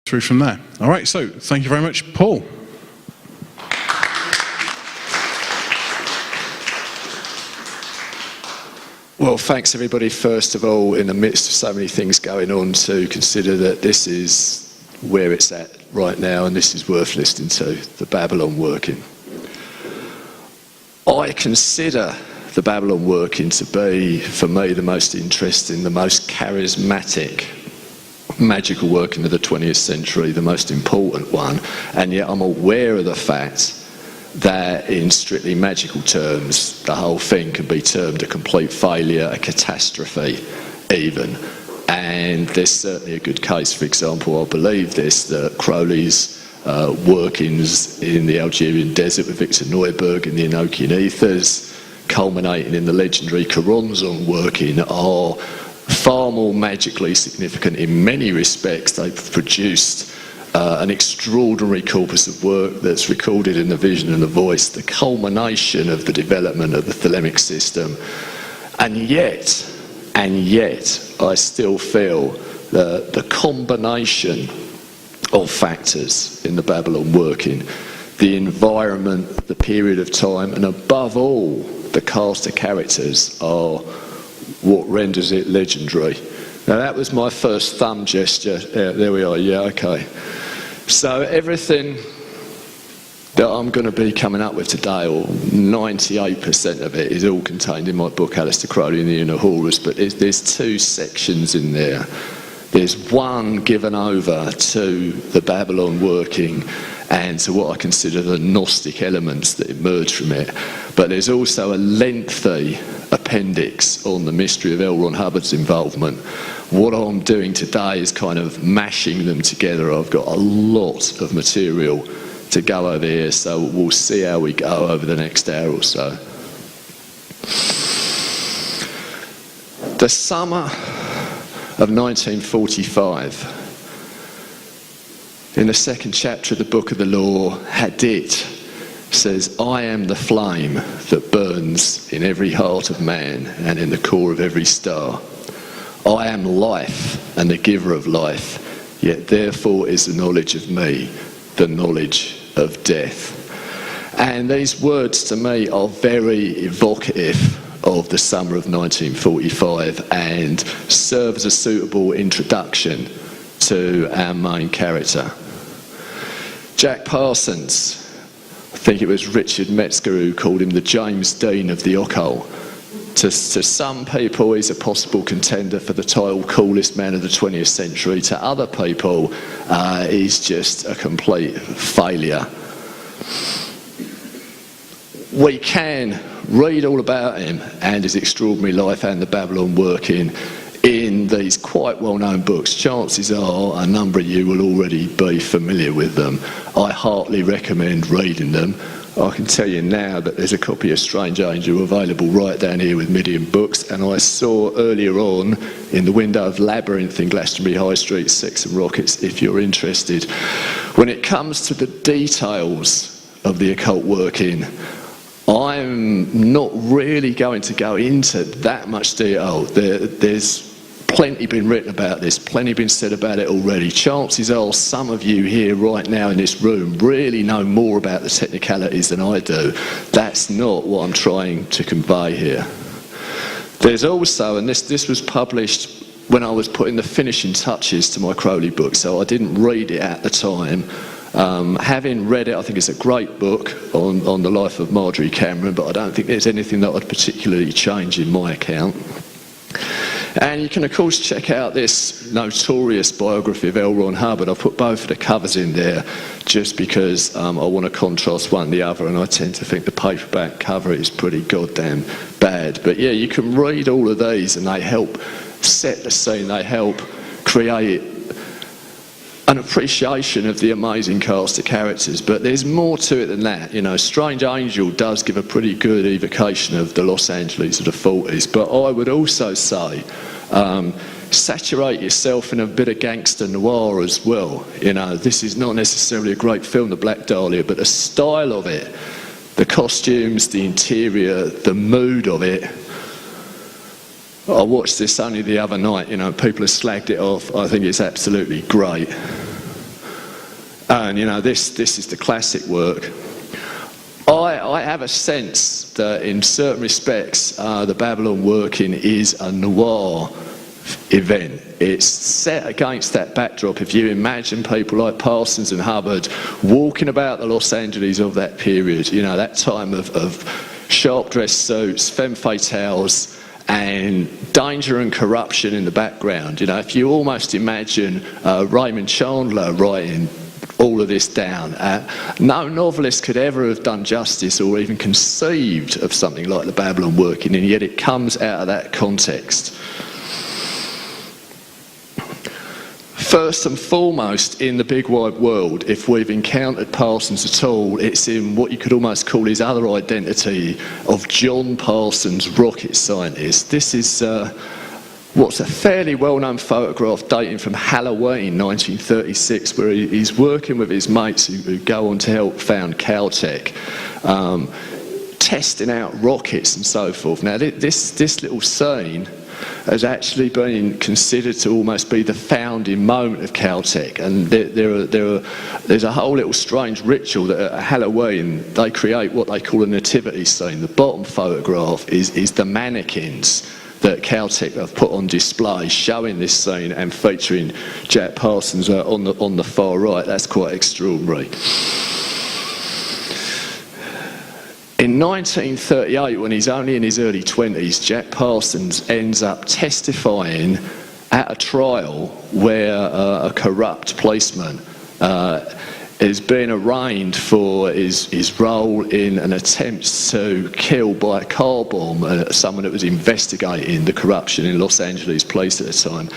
through from there. All right, so thank you very much, Paul. Well, thanks everybody, first of all, in the midst of so many things going on, to consider that this is where it's at right now and this is worth listening to, the Babalon Working. I consider the Babalon Working to be, for me, the most interesting, the most charismatic, magical working of the 20th century, the most important one, and yet I'm aware of the fact that in strictly magical terms, the whole thing can be termed a complete failure, a catastrophe even. And there's certainly a good case, for example, I believe this, that Crowley's workings in the Algerian desert with Victor Neuburg and the Enochian ethers, culminating in the legendary Choronzon working, are far more magically significant in many respects. They've produced an extraordinary corpus of work that's recorded in the vision and the voice, the culmination of the development of the thelemic system. And yet, I still feel that the combination of factors in the Babalon Working, the environment, the period of time, and above all, the cast of characters are what renders it legendary. Now that was my first thumb gesture. Yeah, there we are, yeah, okay. So everything that I'm going to be coming up with today, or 98% of it, is all contained in my book, Aleister, Crowley and the Inner Horrors, but there's two sections in there. There's one given over to the Babalon Working and to what I consider the Gnostic elements that emerge from it. But there's also a lengthy appendix on the mystery of L. Ron Hubbard's involvement. What I'm doing today is kind of mashing them together. I've got a lot of material to go over here, so we'll see how we go over the next hour or so. The summer of 1945, in the second chapter of the Book of the Law, Hadith says, "I am the flame that burns in every heart of man and in the core of every star. I am life and the giver of life, yet therefore is the knowledge of me, the knowledge of death." And these words to me are very evocative of the summer of 1945 and serve as a suitable introduction to our main character. Jack Parsons, I think it was Richard Metzger who called him the James Dean of the occult. To some people, he's a possible contender for the title coolest man of the 20th century. To other people, he's just a complete failure. We can read all about him and his extraordinary life and the Babalon Working in these quite well-known books. Chances are a number of you will already be familiar with them. I heartily recommend reading them. I can tell you now that there's a copy of Strange Angel available right down here with Midian Books, and I saw earlier on in the window of Labyrinth in Glastonbury High Street, Sex and Rockets, if you're interested. When it comes to the details of the occult working, I'm not really going to go into that much detail. There's plenty been written about this, plenty been said about it already. Chances are some of you here right now in this room really know more about the technicalities than I do. That's not what I'm trying to convey here. There's also, and this was published when I was putting the finishing touches to my Crowley book, so I didn't read it at the time. Having read it, I think it's a great book on the life of Marjorie Cameron, but I don't think there's anything that I'd particularly change in my account. And you can of course check out this notorious biography of L. Ron Hubbard. I've put both of the covers in there just because I want to contrast one and the other, and I tend to think the paperback cover is pretty goddamn bad. But yeah, you can read all of these and they help set the scene, they help create an appreciation of the amazing cast of characters. But there's more to it than that. You know, Strange Angel does give a pretty good evocation of the Los Angeles of the 40s, but I would also say saturate yourself in a bit of gangster noir as well. You know, this is not necessarily a great film, The Black Dahlia, but the style of it, the costumes, the interior, the mood of it. I watched this only the other night, you know, people have slagged it off. I think it's absolutely great. And, this is the classic work. I have a sense that in certain respects, the Babalon Working is a noir event. It's set against that backdrop. If you imagine people like Parsons and Hubbard walking about the Los Angeles of that period, that time of sharp dressed suits, femme fatales, and danger and corruption in the background. If you almost imagine Raymond Chandler writing all of this down, no novelist could ever have done justice or even conceived of something like the Babalon Working, and yet it comes out of that context. First and foremost, in the big wide world, if we've encountered Parsons at all, it's in what you could almost call his other identity of John Parsons, rocket scientist. This is what's a fairly well-known photograph dating from Halloween 1936, where he's working with his mates who go on to help found Caltech, testing out rockets and so forth. Now, this little scene has actually been considered to almost be the founding moment of Caltech, and there's a whole little strange ritual that at Halloween they create what they call a nativity scene. The bottom photograph is the mannequins that Caltech have put on display, showing this scene and featuring Jack Parsons on the far right. That's quite extraordinary. In 1938, when he's only in his early 20s, Jack Parsons ends up testifying at a trial where a corrupt policeman is being arraigned for his role in an attempt to kill by a car bomb someone that was investigating the corruption in Los Angeles police at the time.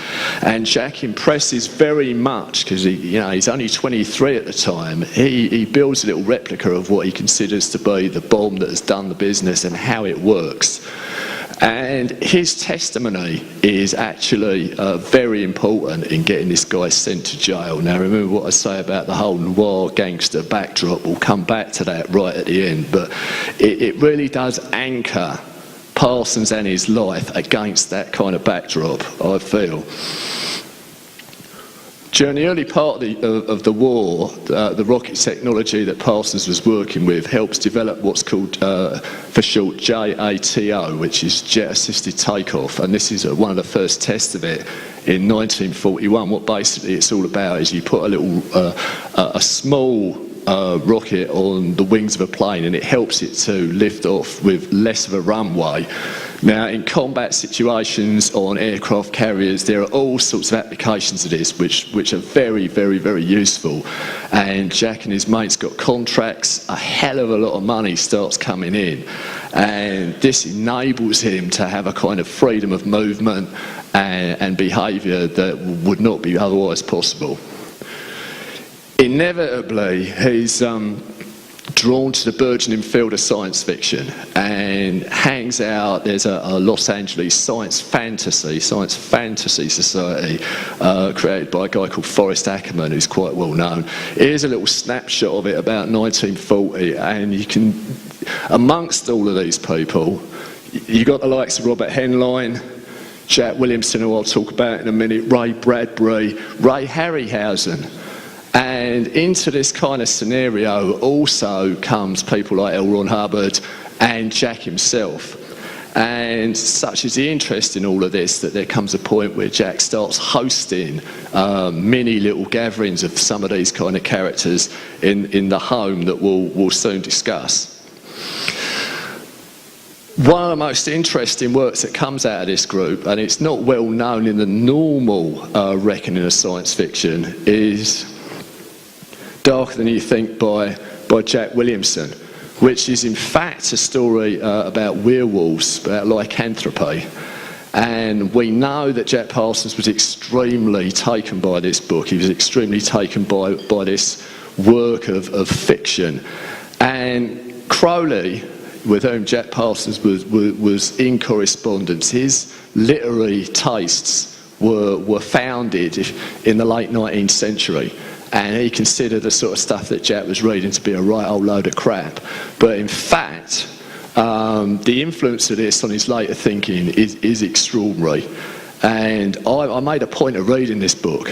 And Jack impresses very much, because he's only 23 at the time. He builds a little replica of what he considers to be the bomb that has done the business and how it works. And his testimony is actually very important in getting this guy sent to jail. Now, remember what I say about the whole noir gangster backdrop. We'll come back to that right at the end. But it really does anchor Parsons and his life against that kind of backdrop, I feel. During the early part of the war, the rocket technology that Parsons was working with helps develop what's called, for short, JATO, which is Jet-Assisted Takeoff, and this is one of the first tests of it in 1941. What basically it's all about is you put a small rocket on the wings of a plane, and it helps it to lift off with less of a runway. Now, in combat situations on aircraft carriers, there are all sorts of applications of this which are very, very, very useful. And Jack and his mates got contracts, a hell of a lot of money starts coming in. And this enables him to have a kind of freedom of movement and behaviour that would not be otherwise possible. Inevitably, he's drawn to the burgeoning field of science fiction and hangs out. There's a Los Angeles science fantasy society created by a guy called Forrest Ackerman, who's quite well known. Here's a little snapshot of it about 1940, and you can, amongst all of these people, you got the likes of Robert Heinlein, Jack Williamson, who I'll talk about in a minute, Ray Bradbury, Ray Harryhausen. And into this kind of scenario also comes people like L. Ron Hubbard and Jack himself. And such is the interest in all of this that there comes a point where Jack starts hosting mini little gatherings of some of these kind of characters in the home that we'll soon discuss. One of the most interesting works that comes out of this group, and it's not well known in the normal reckoning of science fiction, is Darker Than You Think by Jack Williamson, which is in fact a story about werewolves, about lycanthropy. And we know that Jack Parsons was extremely taken by this book. He was extremely taken by this work of fiction. And Crowley, with whom Jack Parsons was in correspondence, his literary tastes were founded in the late 19th century. And he considered the sort of stuff that Jack was reading to be a right old load of crap. But in fact, the influence of this on his later thinking is extraordinary. And I made a point of reading this book.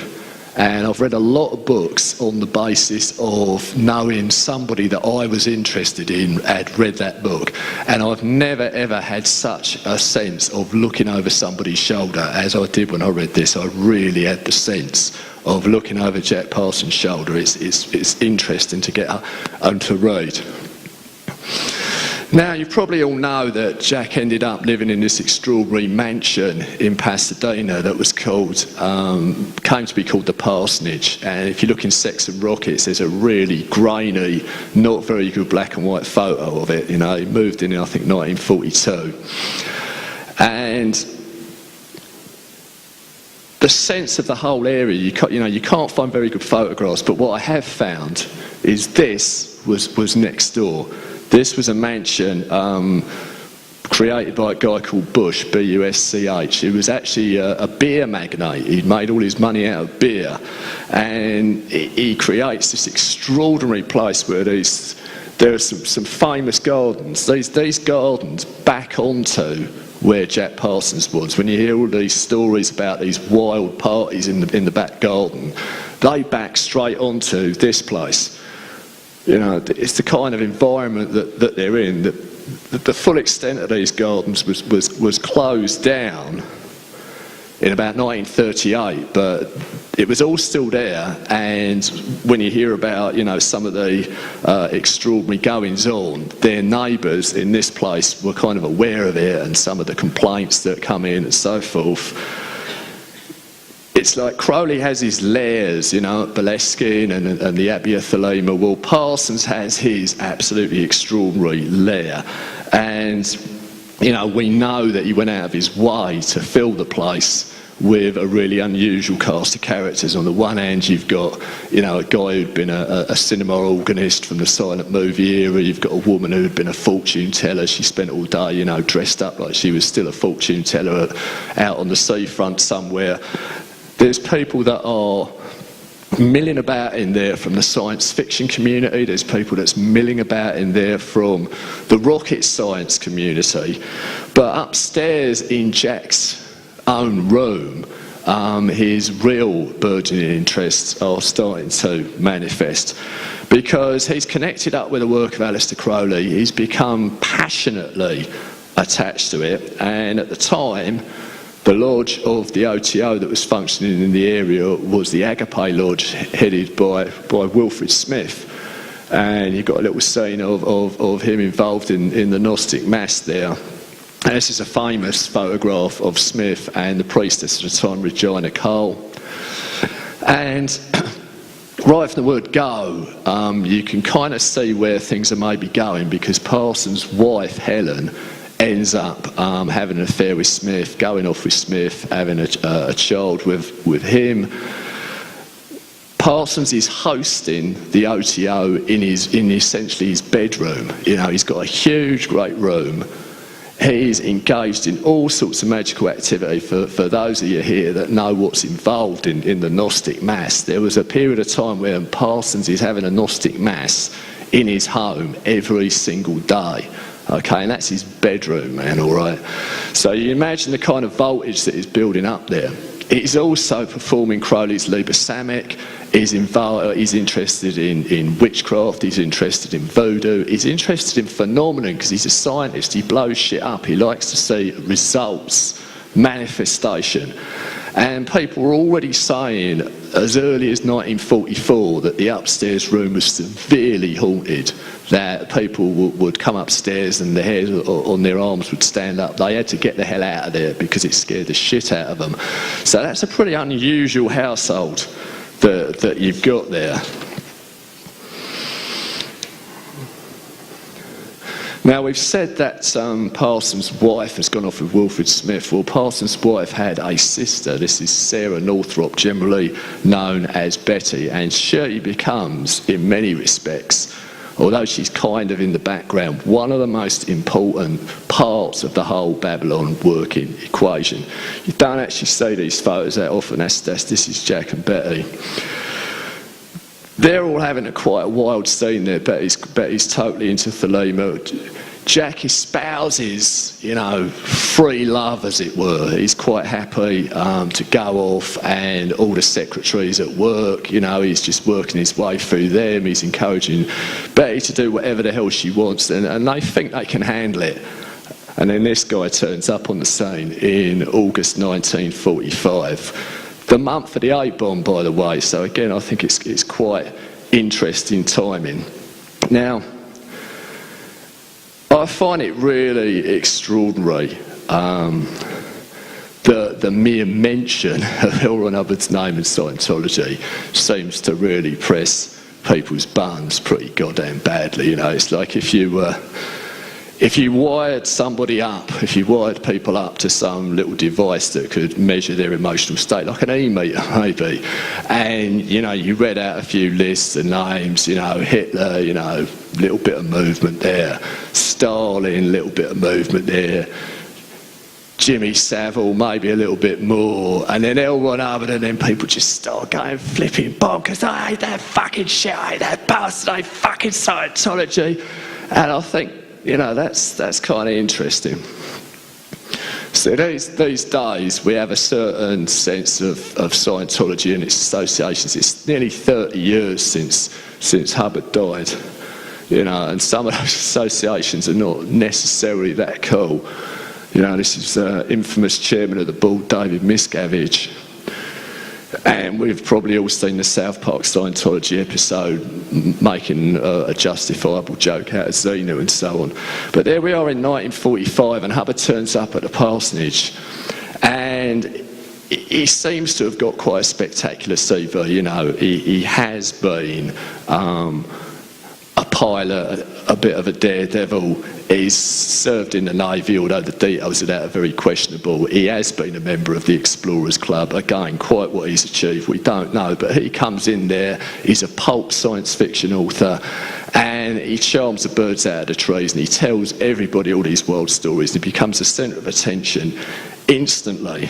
And I've read a lot of books on the basis of knowing somebody that I was interested in had read that book. And I've never ever had such a sense of looking over somebody's shoulder as I did when I read this. I really had the sense of looking over Jack Parsons' shoulder. It's interesting to get and to read. Now, you probably all know that Jack ended up living in this extraordinary mansion in Pasadena that was called, came to be called the Parsonage. And if you look in Sex and Rockets, there's a really grainy, not very good black and white photo of it. You know, he moved in, I think, 1942. And the sense of the whole area, you can't find very good photographs, but what I have found is this was next door. This was a mansion created by a guy called Busch, B-U-S-C-H. He was actually a beer magnate. He'd made all his money out of beer. And he creates this extraordinary place where there are some famous gardens. These gardens back onto where Jack Parsons was. When you hear all these stories about these wild parties in the back garden, they back straight onto this place. You know, it's the kind of environment that they're in. The full extent of these gardens was closed down in about 1938, but it was all still there. And when you hear about, you know, some of the extraordinary goings on, their neighbours in this place were kind of aware of it, and some of the complaints that come in and so forth. It's like Crowley has his lairs, you know, at Boleskine and the Abbey of Thelema. Well, Parsons has his absolutely extraordinary lair. And, you know, we know that he went out of his way to fill the place with a really unusual cast of characters. On the one hand, you've got, you know, a guy who'd been a cinema organist from the silent movie era. You've got a woman who'd been a fortune teller. She spent all day, you know, dressed up like she was still a fortune teller out on the seafront somewhere. There's people that are milling about in there from the science fiction community. There's people that's milling about in there from the rocket science community. But upstairs in Jack's own room, his real burgeoning interests are starting to manifest, because he's connected up with the work of Aleister Crowley. He's become passionately attached to it, and at the time, the lodge of the OTO that was functioning in the area was the Agape Lodge, headed by Wilfrid Smith. And you've got a little scene of him involved in the Gnostic Mass there. And this is a famous photograph of Smith and the priestess at the time, Regina Cole. And right from the word go, you can kind of see where things are maybe going, because Parsons' wife, Helen, ends up having an affair with Smith, going off with Smith, having a child with him. Parsons is hosting the OTO in essentially his bedroom. You know, he's got a huge, great room. He's engaged in all sorts of magical activity. For those of you here that know what's involved in the Gnostic Mass, there was a period of time where Parsons is having a Gnostic Mass in his home every single day. Okay, and that's his bedroom, man, all right? So you imagine the kind of voltage that is building up there. He's also performing Crowley's Liber Samic. He's interested in witchcraft. He's interested in voodoo. He's interested in phenomenon, because he's a scientist. He blows shit up. He likes to see results, manifestation. And people were already saying, as early as 1944, that the upstairs room was severely haunted, that people would come upstairs and the hairs on their arms would stand up. They had to get the hell out of there because it scared the shit out of them. So that's a pretty unusual household that you've got there. Now, we've said that Parsons' wife has gone off with Wilfrid Smith. Well, Parsons' wife had a sister. This is Sarah Northrop, generally known as Betty, and she becomes, in many respects, although she's kind of in the background, one of the most important parts of the whole Babalon Working equation. You don't actually see these photos that often. This is Jack and Betty. They're all having quite a wild scene there. Betty's totally into Thelema. Jack espouses, free love, as it were. He's quite happy to go off, and all the secretaries at work, he's just working his way through them. He's encouraging Betty to do whatever the hell she wants, and they think they can handle it. And then this guy turns up on the scene in August 1945, the month of the A-bomb, by the way. So again, I think it's quite interesting timing. Now, I find it really extraordinary, the mere mention of L. Ron Hubbard's name in Scientology seems to really press people's buns pretty goddamn badly. It's like if you wired somebody up, if you wired people up to some little device that could measure their emotional state, like an e-meter maybe, and you read out a few lists of names, Hitler, little bit of movement there, Stalin, little bit of movement there, Jimmy Savile, maybe a little bit more, and then L. Ron Hubbard, and then people just start going flipping bonkers. I hate that fucking shit, I hate that bastard, I hate fucking Scientology. And I think, that's kind of interesting. So these days we have a certain sense of Scientology and its associations. It's nearly 30 years since Hubbard died, and some of those associations are not necessarily that cool. This is infamous chairman of the board, David Miscavige. And we've probably all seen the South Park Scientology episode making a justifiable joke out of Xenu and so on. But there we are in 1945, and Hubbard turns up at the parsonage, and he seems to have got quite a spectacular CV. He has been a pilot, a bit of a daredevil. He's served in the Navy, although the details of that are very questionable. He has been a member of the Explorers Club. Again, quite what he's achieved, we don't know. But he comes in there, he's a pulp science fiction author, and he charms the birds out of the trees, and he tells everybody all these world stories, and he becomes the centre of attention instantly.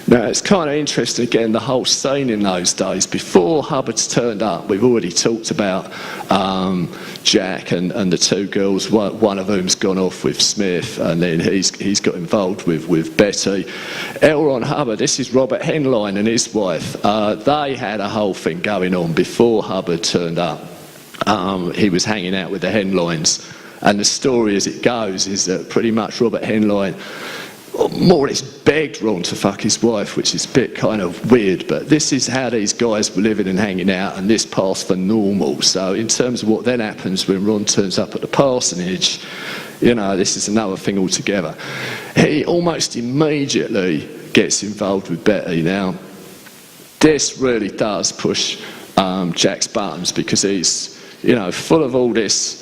Now, it's kind of interesting, again, the whole scene in those days. Before Hubbard's turned up, we've already talked about Jack and the two girls, one of whom's gone off with Smith, and then he's got involved with Betty. L. Ron Hubbard, this is Robert Heinlein and his wife. They had a whole thing going on before Hubbard turned up. He was hanging out with the Heinleins, and the story as it goes is that pretty much Robert Heinlein more or less begged Ron to fuck his wife, which is a bit kind of weird, but this is how these guys were living and hanging out, and this passed for normal. So in terms of what then happens when Ron turns up at the parsonage, this is another thing altogether. He almost immediately gets involved with Betty. Now, this really does push Jack's buttons, because he's, full of all this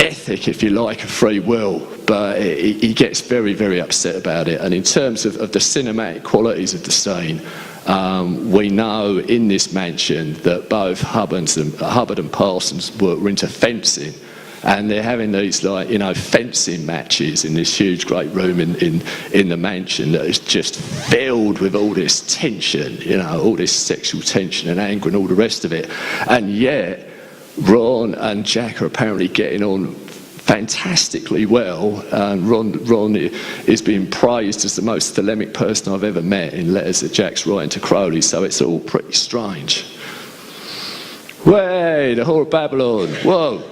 ethic, if you like, of free will, but he gets very, very upset about it. And in terms of the cinematic qualities of the scene, we know in this mansion that both Hubbard and Parsons were into fencing, and they're having these fencing matches in this huge great room in the mansion that is just filled with all this tension, all this sexual tension and anger and all the rest of it. And yet Ron and Jack are apparently getting on fantastically well, and Ron is being praised as the most thelemic person I've ever met in letters that Jack's writing to Crowley, so it's all pretty strange. Way, the whore of Babylon, whoa.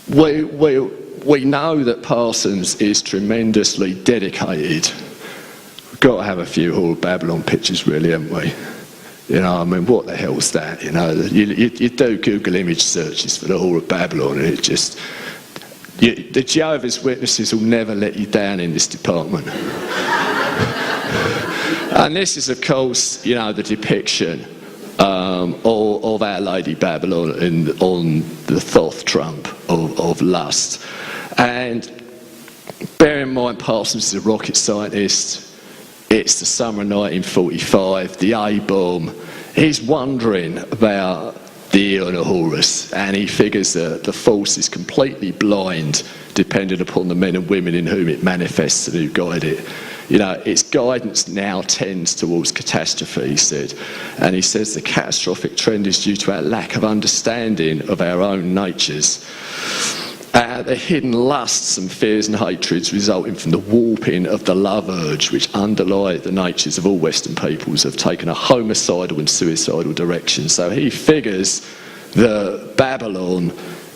We know that Parsons is tremendously dedicated. We've got to have a few whore of Babylon pictures, really, haven't we? What the hell's that? You do Google image searches for the Whore of Babylon, and it just... the Jehovah's Witnesses will never let you down in this department. And this is, of course, the depiction of Our Lady Babylon on the Thoth trump of lust. And bear in mind, Parsons is a rocket scientist. It's the summer of 1945, the A-bomb. He's wondering about the Aeon of Horus, and he figures that the force is completely blind, dependent upon the men and women in whom it manifests and who guide it. its guidance now tends towards catastrophe, he said. And he says the catastrophic trend is due to our lack of understanding of our own natures. The hidden lusts and fears and hatreds resulting from the warping of the love urge which underlie the natures of all Western peoples have taken a homicidal and suicidal direction. So he figures that Babylon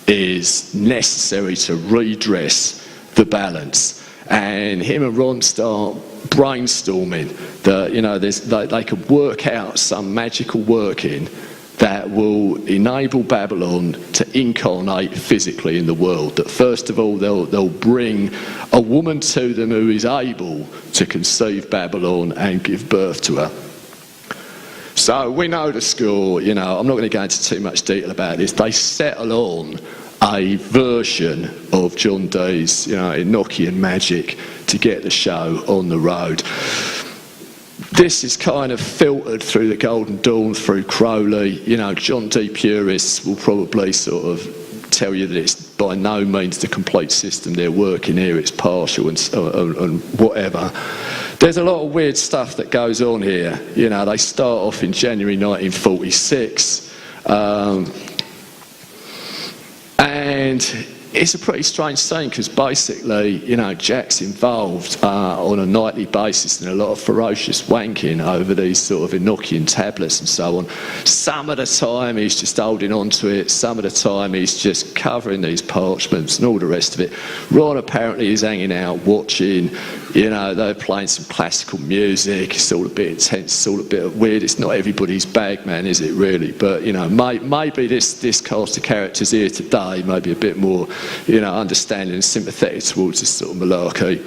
is necessary to redress the balance. And him and Ron start brainstorming that, they could work out some magical working that will enable Babylon to incarnate physically in the world. That first of all, they'll bring a woman to them who is able to conceive Babylon and give birth to her. So we know the score, I'm not going to go into too much detail about this. They settle on a version of John Dee's, Enochian magic to get the show on the road. This is kind of filtered through the Golden Dawn, through Crowley. John Dee purists will probably sort of tell you that it's by no means the complete system they're working here, it's partial and whatever. There's a lot of weird stuff that goes on here. They start off in January 1946, and it's a pretty strange scene because basically, Jack's involved on a nightly basis in a lot of ferocious wanking over these sort of Enochian tablets and so on. Some of the time he's just holding on to it, some of the time he's just covering these parchments and all the rest of it. Ron apparently is hanging out watching, they're playing some classical music, it's all a bit intense, it's all a bit weird. It's not everybody's bag, man, is it really? But, maybe this cast of characters here today may be a bit more understanding and sympathetic towards this sort of malarkey.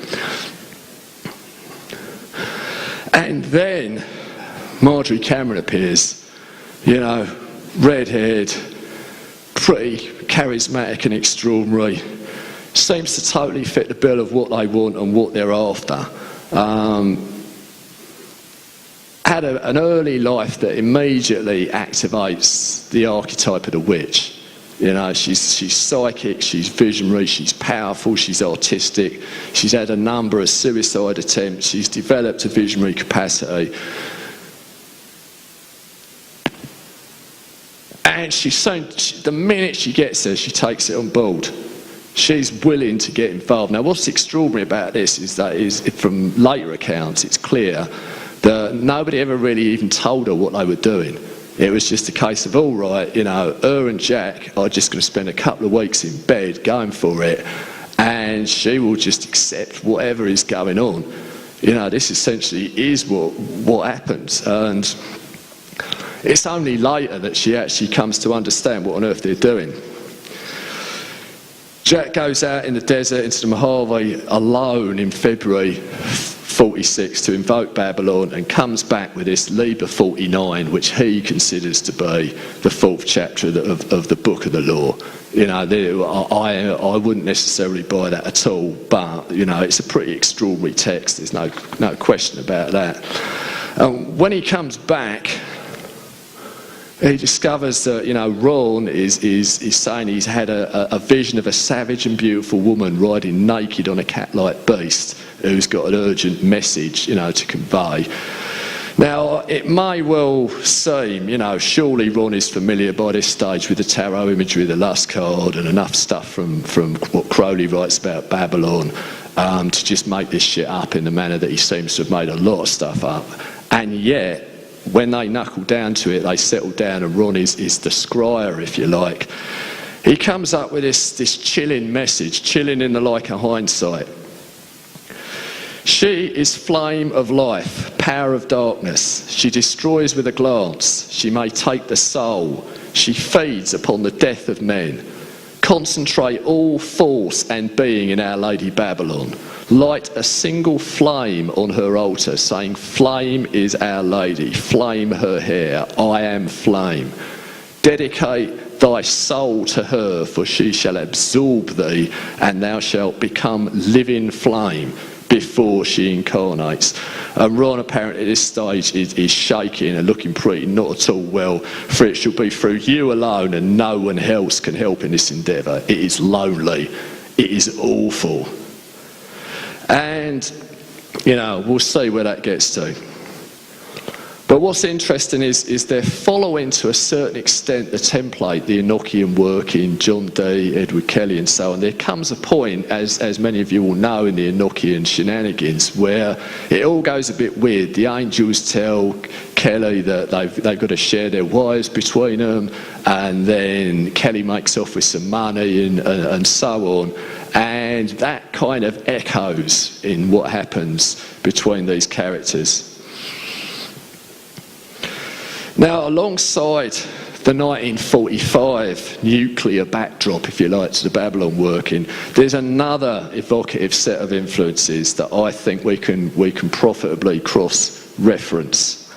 And then Marjorie Cameron appears, red-haired, pretty charismatic and extraordinary. Seems to totally fit the bill of what they want and what they're after. Had an early life that immediately activates the archetype of the witch. She's psychic, she's visionary, she's powerful, she's artistic, she's had a number of suicide attempts, she's developed a visionary capacity. And the minute she gets there, she takes it on board. She's willing to get involved. Now, what's extraordinary about this is from later accounts, it's clear that nobody ever really even told her what they were doing. It was just a case of, all right, her and Jack are just going to spend a couple of weeks in bed going for it, and she will just accept whatever is going on. This essentially is what happens. And it's only later that she actually comes to understand what on earth they're doing. Jack goes out in the desert into the Mojave alone in February 46 to invoke Babylon, and comes back with this Liber 49, which he considers to be the fourth chapter of the Book of the Law. I wouldn't necessarily buy that at all, but it's a pretty extraordinary text. There's no question about that. When he comes back, he discovers that Ron is saying he's had a vision of a savage and beautiful woman riding naked on a cat-like beast who's got an urgent message to convey. Now, it may well seem, surely Ron is familiar by this stage with the tarot imagery, the lust card, and enough stuff from what Crowley writes about Babylon to just make this shit up in the manner that he seems to have made a lot of stuff up. And yet, when they knuckle down to it, they settle down, and Ron is the scryer, if you like. He comes up with this chilling message, chilling in the like of hindsight. She is flame of life, power of darkness. She destroys with a glance. She may take the soul. She feeds upon the death of men. Concentrate all force and being in Our Lady Babylon. Light a single flame on her altar, saying, flame is Our Lady, flame her hair, I am flame. Dedicate thy soul to her, for she shall absorb thee, and thou shalt become living flame before she incarnates. And Ron apparently at this stage is shaking and looking pretty not at all well, for it shall be through you alone, and no one else can help in this endeavour. It is lonely, it is awful. And we'll see where that gets to. But what's interesting is they're following to a certain extent the template, the Enochian working, John Dee, Edward Kelly and so on. There comes a point, as many of you will know in the Enochian shenanigans, where it all goes a bit weird. The angels tell Kelly that they've got to share their wives between them, and then Kelly makes off with some money and so on. And that kind of echoes in what happens between these characters. Now, alongside the 1945 nuclear backdrop, if you like, to the Babalon Working, there's another evocative set of influences that I think we can profitably cross-reference.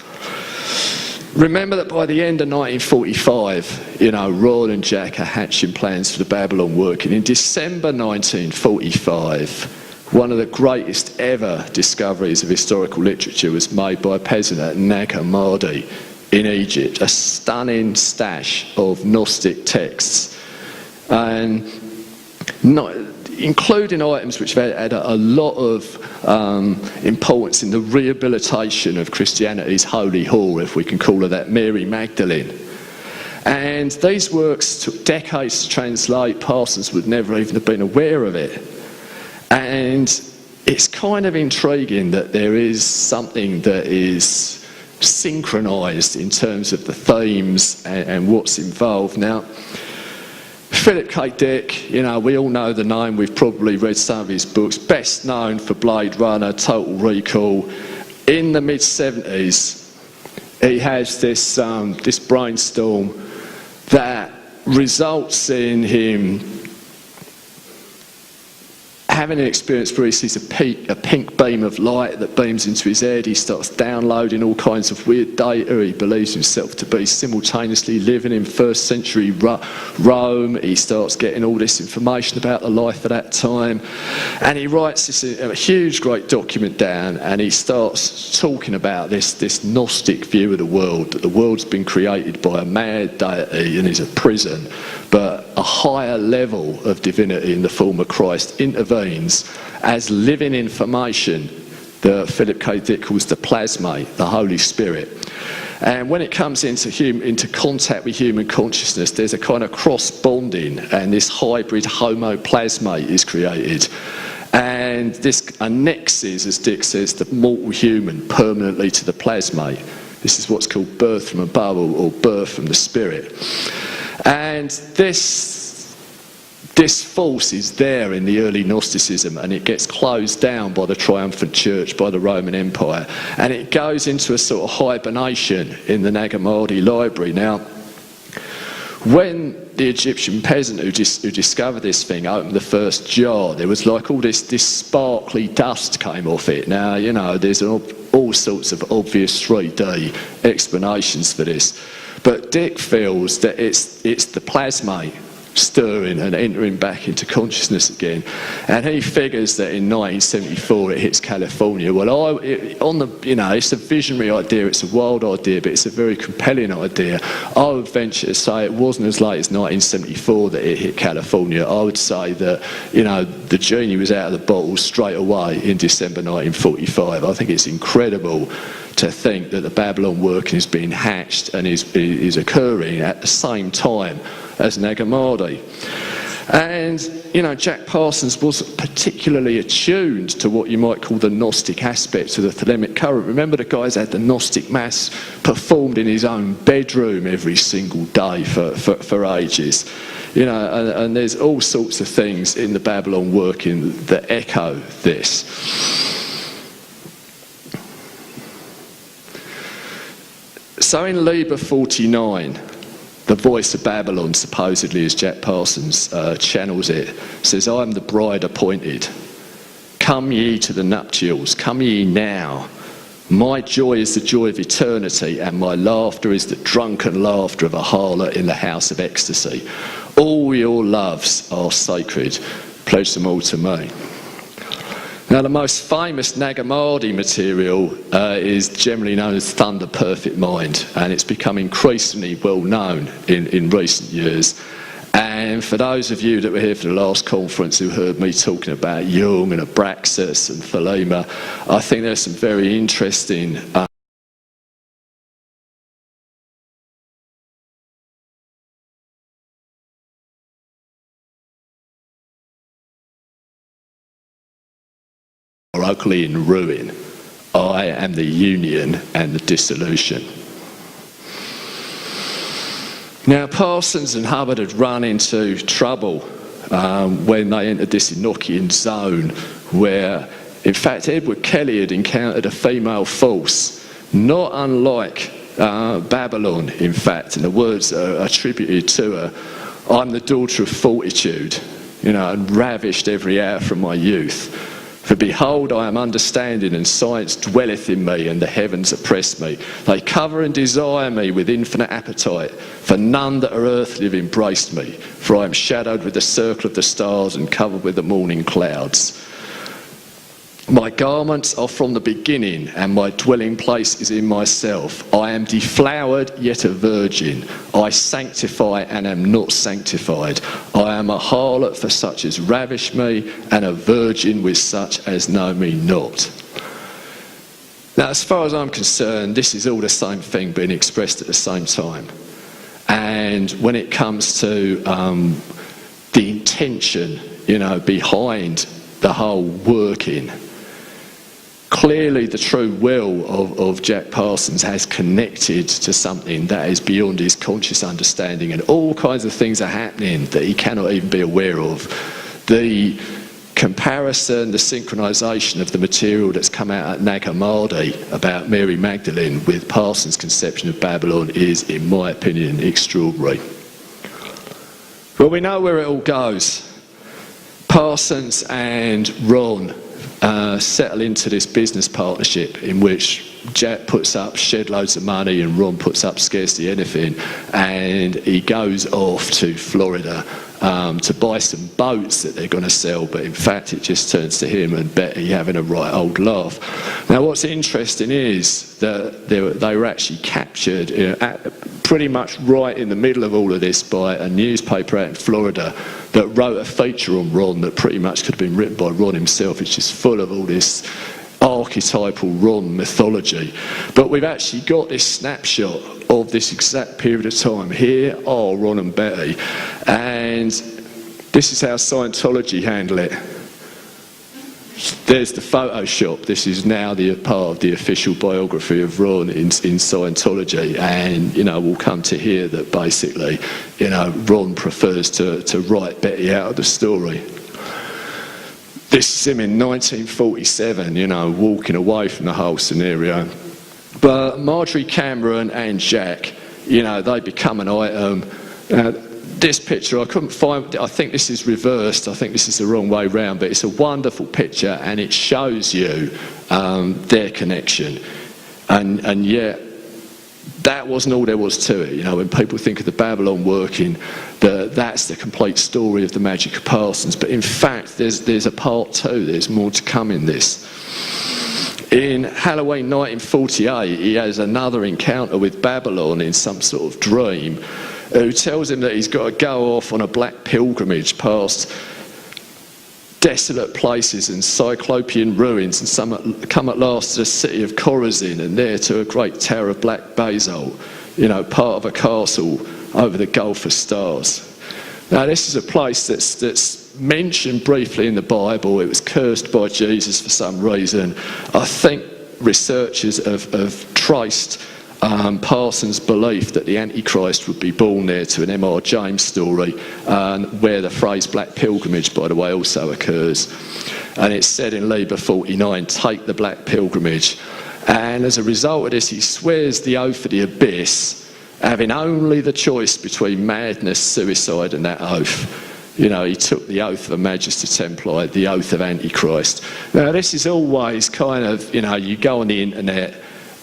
Remember that by the end of 1945, Royal and Jack are hatching plans for the Babalon Working. In December 1945, one of the greatest ever discoveries of historical literature was made by a peasant at Nag Hammadi in Egypt, a stunning stash of Gnostic texts, and including items which have had a lot of importance in the rehabilitation of Christianity's holy whore, if we can call her that, Mary Magdalene. And these works took decades to translate. Parsons would never even have been aware of it. And it's kind of intriguing that there is something that is synchronised in terms of the themes and what's involved. Now, Philip K. Dick, we all know the name, we've probably read some of his books, best known for Blade Runner, Total Recall. In the mid-70s, he has this brainstorm that results in him having an experience where he sees a pink beam of light that beams into his head. He starts downloading all kinds of weird data. He believes himself to be simultaneously living in first century Rome. He starts getting all this information about the life of that time. And he writes this a huge, great document down, and he starts talking about this Gnostic view of the world, that the world's been created by a mad deity and is a prison, but a higher level of divinity in the form of Christ intervenes as living information that Philip K. Dick calls the plasmate, the Holy Spirit. And when it comes into contact with human consciousness, there's a kind of cross-bonding, and this hybrid homoplasmate is created. And this annexes, as Dick says, the mortal human permanently to the plasmate. This is what's called birth from above, or birth from the spirit. And this force is there in the early Gnosticism, and it gets closed down by the triumphant church, by the Roman Empire, and it goes into a sort of hibernation in the Nag Hammadi library. Now, when the Egyptian peasant who discovered this thing opened the first jar, there was like all this sparkly dust came off it. Now, there's all sorts of obvious 3D explanations for this. But Dick feels that it's the plasmate stirring and entering back into consciousness again, and he figures that in 1974 it hits California. Well, it's a visionary idea, it's a wild idea, but it's a very compelling idea. I would venture to say it wasn't as late as 1974 that it hit California. I would say that the genie was out of the bottle straight away in December 1945. I think it's incredible to think that the Babalon Working is being hatched and is occurring at the same time as Nag Hammadi. And, Jack Parsons wasn't particularly attuned to what you might call the Gnostic aspects of the thelemic current. Remember, the guy's had the Gnostic Mass performed in his own bedroom every single day for ages. And there's all sorts of things in the Babalon Working that echo this. So in Liber 49, the voice of Babylon, supposedly as Jack Parsons channels it, says, "I am the bride appointed. Come ye to the nuptials, come ye now. My joy is the joy of eternity, and my laughter is the drunken laughter of a harlot in the house of ecstasy. All your loves are sacred. Pledge them all to me." Now, the most famous Nag Hammadi material is generally known as Thunder Perfect Mind, and it's become increasingly well known in recent years. And for those of you that were here for the last conference who heard me talking about Jung and Abraxas and Thelema, I think there's some very interesting are ugly in ruin. I am the union and the dissolution. Now, Parsons and Hubbard had run into trouble when they entered this Enochian zone where, in fact, Edward Kelly had encountered a female force, not unlike Babylon, in fact, and the words are attributed to her, "I'm the daughter of fortitude, and ravished every hour from my youth. For behold, I am understanding, and science dwelleth in me, and the heavens oppress me. They cover and desire me with infinite appetite, for none that are earthly have embraced me. For I am shadowed with the circle of the stars, and covered with the morning clouds. My garments are from the beginning, and my dwelling place is in myself. I am deflowered, yet a virgin. I sanctify and am not sanctified. I am a harlot for such as ravish me, and a virgin with such as know me not." Now, as far as I'm concerned, this is all the same thing being expressed at the same time. And when it comes to the intention, behind the whole working, clearly the true will of Jack Parsons has connected to something that is beyond his conscious understanding, and all kinds of things are happening that he cannot even be aware of. The comparison, the synchronisation of the material that's come out at Nag Hammadi about Mary Magdalene with Parsons' conception of Babylon is, in my opinion, extraordinary. But we know where it all goes. Parsons and Ron settle into this business partnership in which Jack puts up shed loads of money and Ron puts up scarcely anything, and he goes off to Florida to buy some boats that they're going to sell, but in fact it just turns to him and Betty having a right old laugh. Now, what's interesting is that they were actually captured pretty much right in the middle of all of this by a newspaper out in Florida that wrote a feature on Ron that pretty much could have been written by Ron himself. It's just full of all this archetypal Ron mythology. But we've actually got this snapshot of this exact period of time. Here are Ron and Betty, and this is how Scientology handle it. There's the Photoshop. This is now the part of the official biography of Ron in Scientology, and we'll come to hear that basically Ron prefers to write Betty out of the story. This is him in 1947, walking away from the whole scenario. But Marjorie Cameron and Jack, they become an item. This picture, I couldn't find, I think this is reversed, I think this is the wrong way round, but it's a wonderful picture and it shows you their connection. And yet, that wasn't all there was to it. When people think of the Babalon Working, that's the complete story of the magic of Parsons. But in fact, there's a part two. There's more to come in this. In Halloween 1948, he has another encounter with Babylon in some sort of dream, who tells him that he's got to go off on a black pilgrimage past desolate places and cyclopean ruins, and come at last to the city of Chorazin, and there to a great tower of black basalt, part of a castle over the Gulf of Stars. Now, this is a place that's mentioned briefly in the Bible. It was cursed by Jesus for some reason. I think researchers have traced Parsons' belief that the Antichrist would be born there to an M.R. James story, where the phrase black pilgrimage, by the way, also occurs. And it's said in Liber 49, take the black pilgrimage. And as a result of this, he swears the oath of the abyss, having only the choice between madness, suicide and that oath. He took the oath of a Magister Templar, the oath of Antichrist. Now, this is always kind of, you go on the internet,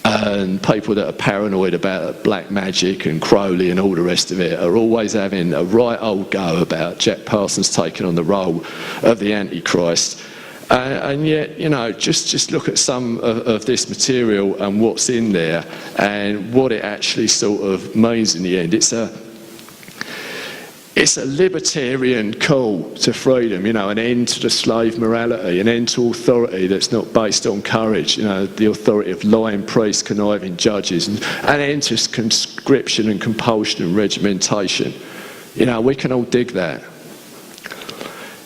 and people that are paranoid about black magic and Crowley and all the rest of it are always having a right old go about Jack Parsons taking on the role of the Antichrist. And yet, just look at some of this material and what's in there and what it actually sort of means in the end. It's a libertarian call to freedom, you know, an end to the slave morality, an end to authority that's not based on courage, you know, the authority of lying priests, conniving judges, and an end to conscription and compulsion and regimentation. You know, we can all dig that.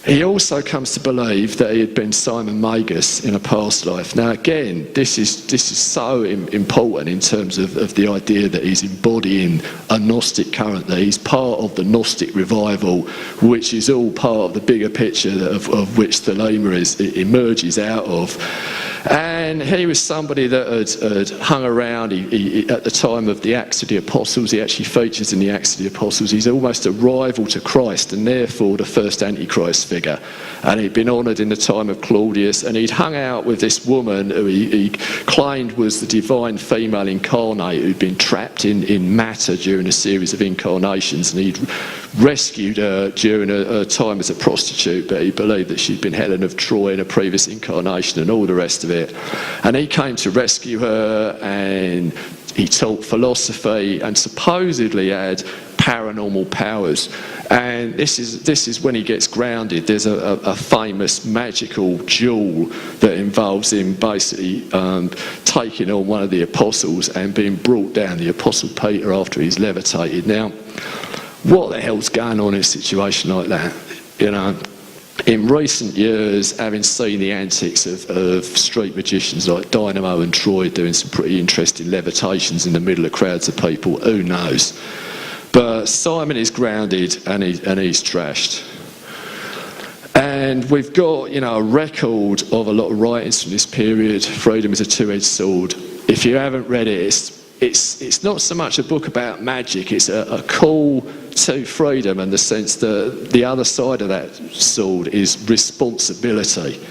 He also comes to believe that he had been Simon Magus in a past life. Now again, this is so important in terms of the idea that he's embodying a Gnostic current, that he's part of the Gnostic revival, which is all part of the bigger picture of which Thelema emerges out of. And he was somebody that had hung around at the time of the Acts of the Apostles. He actually features in the Acts of the Apostles. He's almost a rival to Christ and therefore the first Antichrist figure. And he'd been honoured in the time of Claudius, and he'd hung out with this woman who he claimed was the divine female incarnate who'd been trapped in matter during a series of incarnations, and he'd rescued her during her time as a prostitute, but he believed that she'd been Helen of Troy in a previous incarnation and all the rest of it. And he came to rescue her, and he taught philosophy and supposedly had paranormal powers. And this is when he gets grounded. There's a famous magical duel that involves him basically taking on one of the apostles and being brought down, the Apostle Peter, after he's levitated. Now, what the hell's going on in a situation like that? You know, in recent years, having seen the antics of street magicians like Dynamo and Troy doing some pretty interesting levitations in the middle of crowds of people, who knows? But Simon is grounded and he's trashed. And we've got, you know, a record of a lot of writings from this period. Freedom is a two-edged sword. If you haven't read it, it's not so much a book about magic, it's a call to freedom, in the sense that the other side of that sword is responsibility.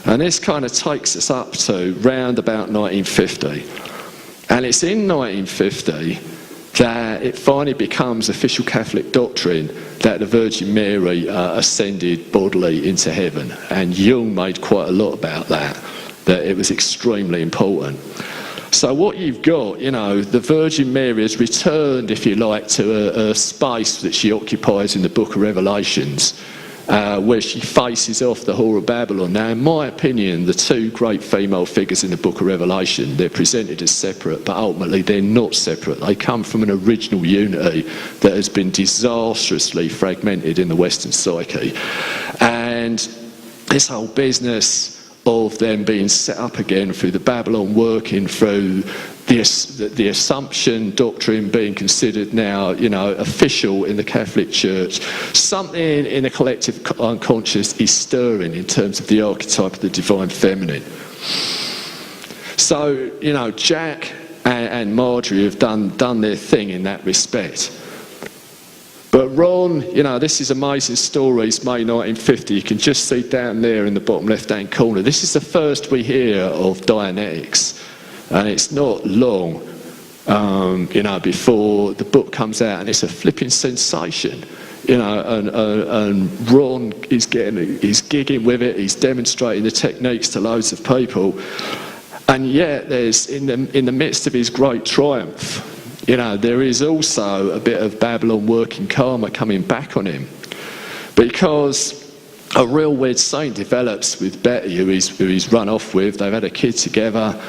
And this kind of takes us up to round about 1950. And it's in 1950 that it finally becomes official Catholic doctrine that the Virgin Mary ascended bodily into heaven. And Jung made quite a lot about that it was extremely important. So what you've got, you know, the Virgin Mary has returned, if you like, to a space that she occupies in the Book of Revelations, where she faces off the whore of Babylon. Now, in my opinion, the two great female figures in the Book of Revelation, they're presented as separate, but ultimately they're not separate. They come from an original unity that has been disastrously fragmented in the Western psyche. And this whole business of them being set up again through the Babalon Working, through the Assumption doctrine being considered now, you know, official in the Catholic Church. Something in the collective unconscious is stirring in terms of the archetype of the divine feminine. So, you know, Jack and Marjorie have done their thing in that respect. But Ron, you know, this is amazing stories, May 1950. You can just see down there in the bottom left-hand corner. This is the first we hear of Dianetics. And it's not long, you know, before the book comes out, and it's a flipping sensation. You know, and Ron is gigging with it. He's demonstrating the techniques to loads of people. And yet there's, in the midst of his great triumph, you know, there is also a bit of Babalon Working karma coming back on him, because a real weird saint develops with Betty, who he's run off with. They've had a kid together.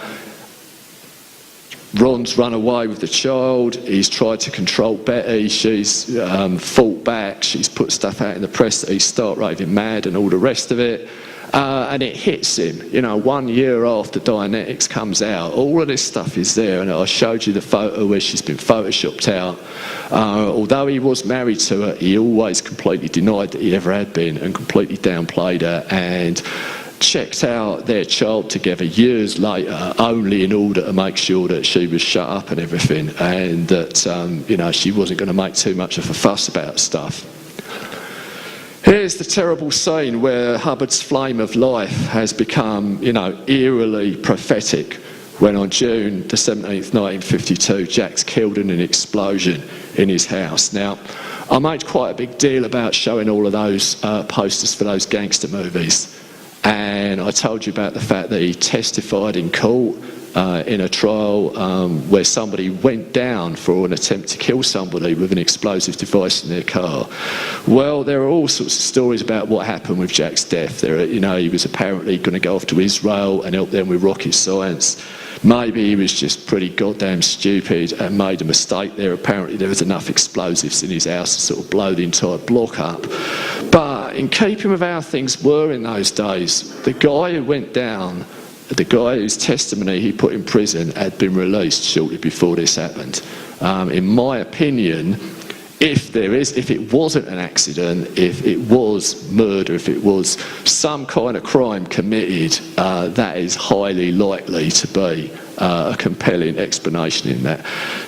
Ron's run away with the child. He's tried to control Betty. She's fought back. She's put stuff out in the press that he's stark raving mad and all the rest of it. And it hits him, you know, 1 year after Dianetics comes out. All of this stuff is there, and I showed you the photo where she's been photoshopped out. Although he was married to her, he always completely denied that he ever had been, and completely downplayed her, and checked out their child together years later, only in order to make sure that she was shut up and everything, and that, you know, she wasn't going to make too much of a fuss about stuff. Here's the terrible scene where Hubbard's flame of life has become, you know, eerily prophetic, when on June the 17th, 1952, Jack's killed in an explosion in his house. Now, I made quite a big deal about showing all of those posters for those gangster movies, and I told you about the fact that he testified in court in a trial where somebody went down for an attempt to kill somebody with an explosive device in their car. Well, there are all sorts of stories about what happened with Jack's death. He was apparently going to go off to Israel and help them with rocket science. Maybe he was just pretty goddamn stupid and made a mistake there. Apparently there was enough explosives in his house to sort of blow the entire block up. But in keeping with how things were in those days, the guy who went down, the guy whose testimony he put in prison had been released shortly before this happened. In my opinion, if it wasn't an accident, if it was murder, if it was some kind of crime committed, that is highly likely to be a compelling explanation in that.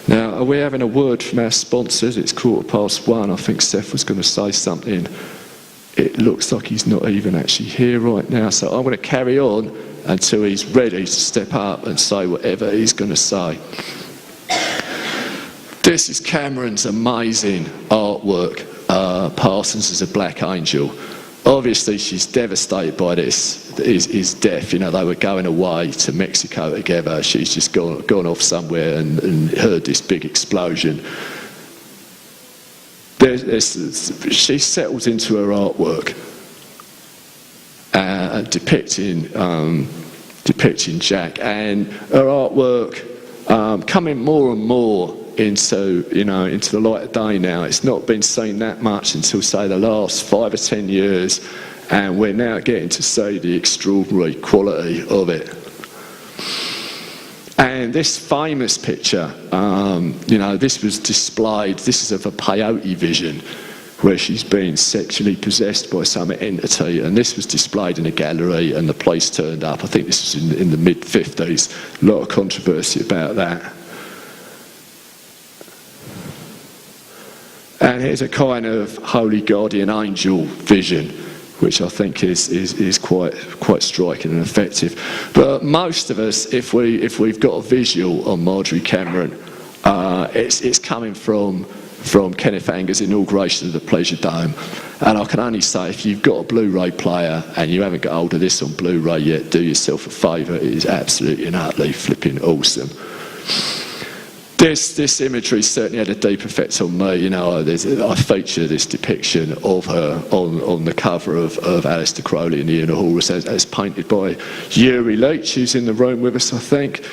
Now, are we having a word from our sponsors? It's 1:15. I think Seth was going to say something. It looks like he's not even actually here right now, so I'm going to carry on until he's ready to step up and say whatever he's going to say. This is Cameron's amazing artwork, Parsons as a Black Angel. Obviously she's devastated by his death. They were going away to Mexico together. She's just gone off somewhere and heard this big explosion. She settles into her artwork, depicting Jack, and her artwork coming more and more into the light of day now. It's not been seen that much until, say, the last 5 or 10 years, and we're now getting to see the extraordinary quality of it. And this famous picture, this was displayed. This is of a peyote vision, where she's been sexually possessed by some entity, and this was displayed in a gallery, and the police turned up. I think this was in the mid-50s. A lot of controversy about that. And here's a kind of holy guardian angel vision, which I think is quite striking and effective. But most of us, if we've got a visual on Marjorie Cameron, it's coming from Kenneth Anger's inauguration of the Pleasure Dome. And I can only say, if you've got a Blu-ray player and you haven't got hold of this on Blu-ray yet, do yourself a favour. It is absolutely and utterly flipping awesome. This imagery certainly had a deep effect on me. I feature this depiction of her on the cover of Aleister Crowley and Ian Horus, as painted by Yuri Leach, who's in the room with us, I think.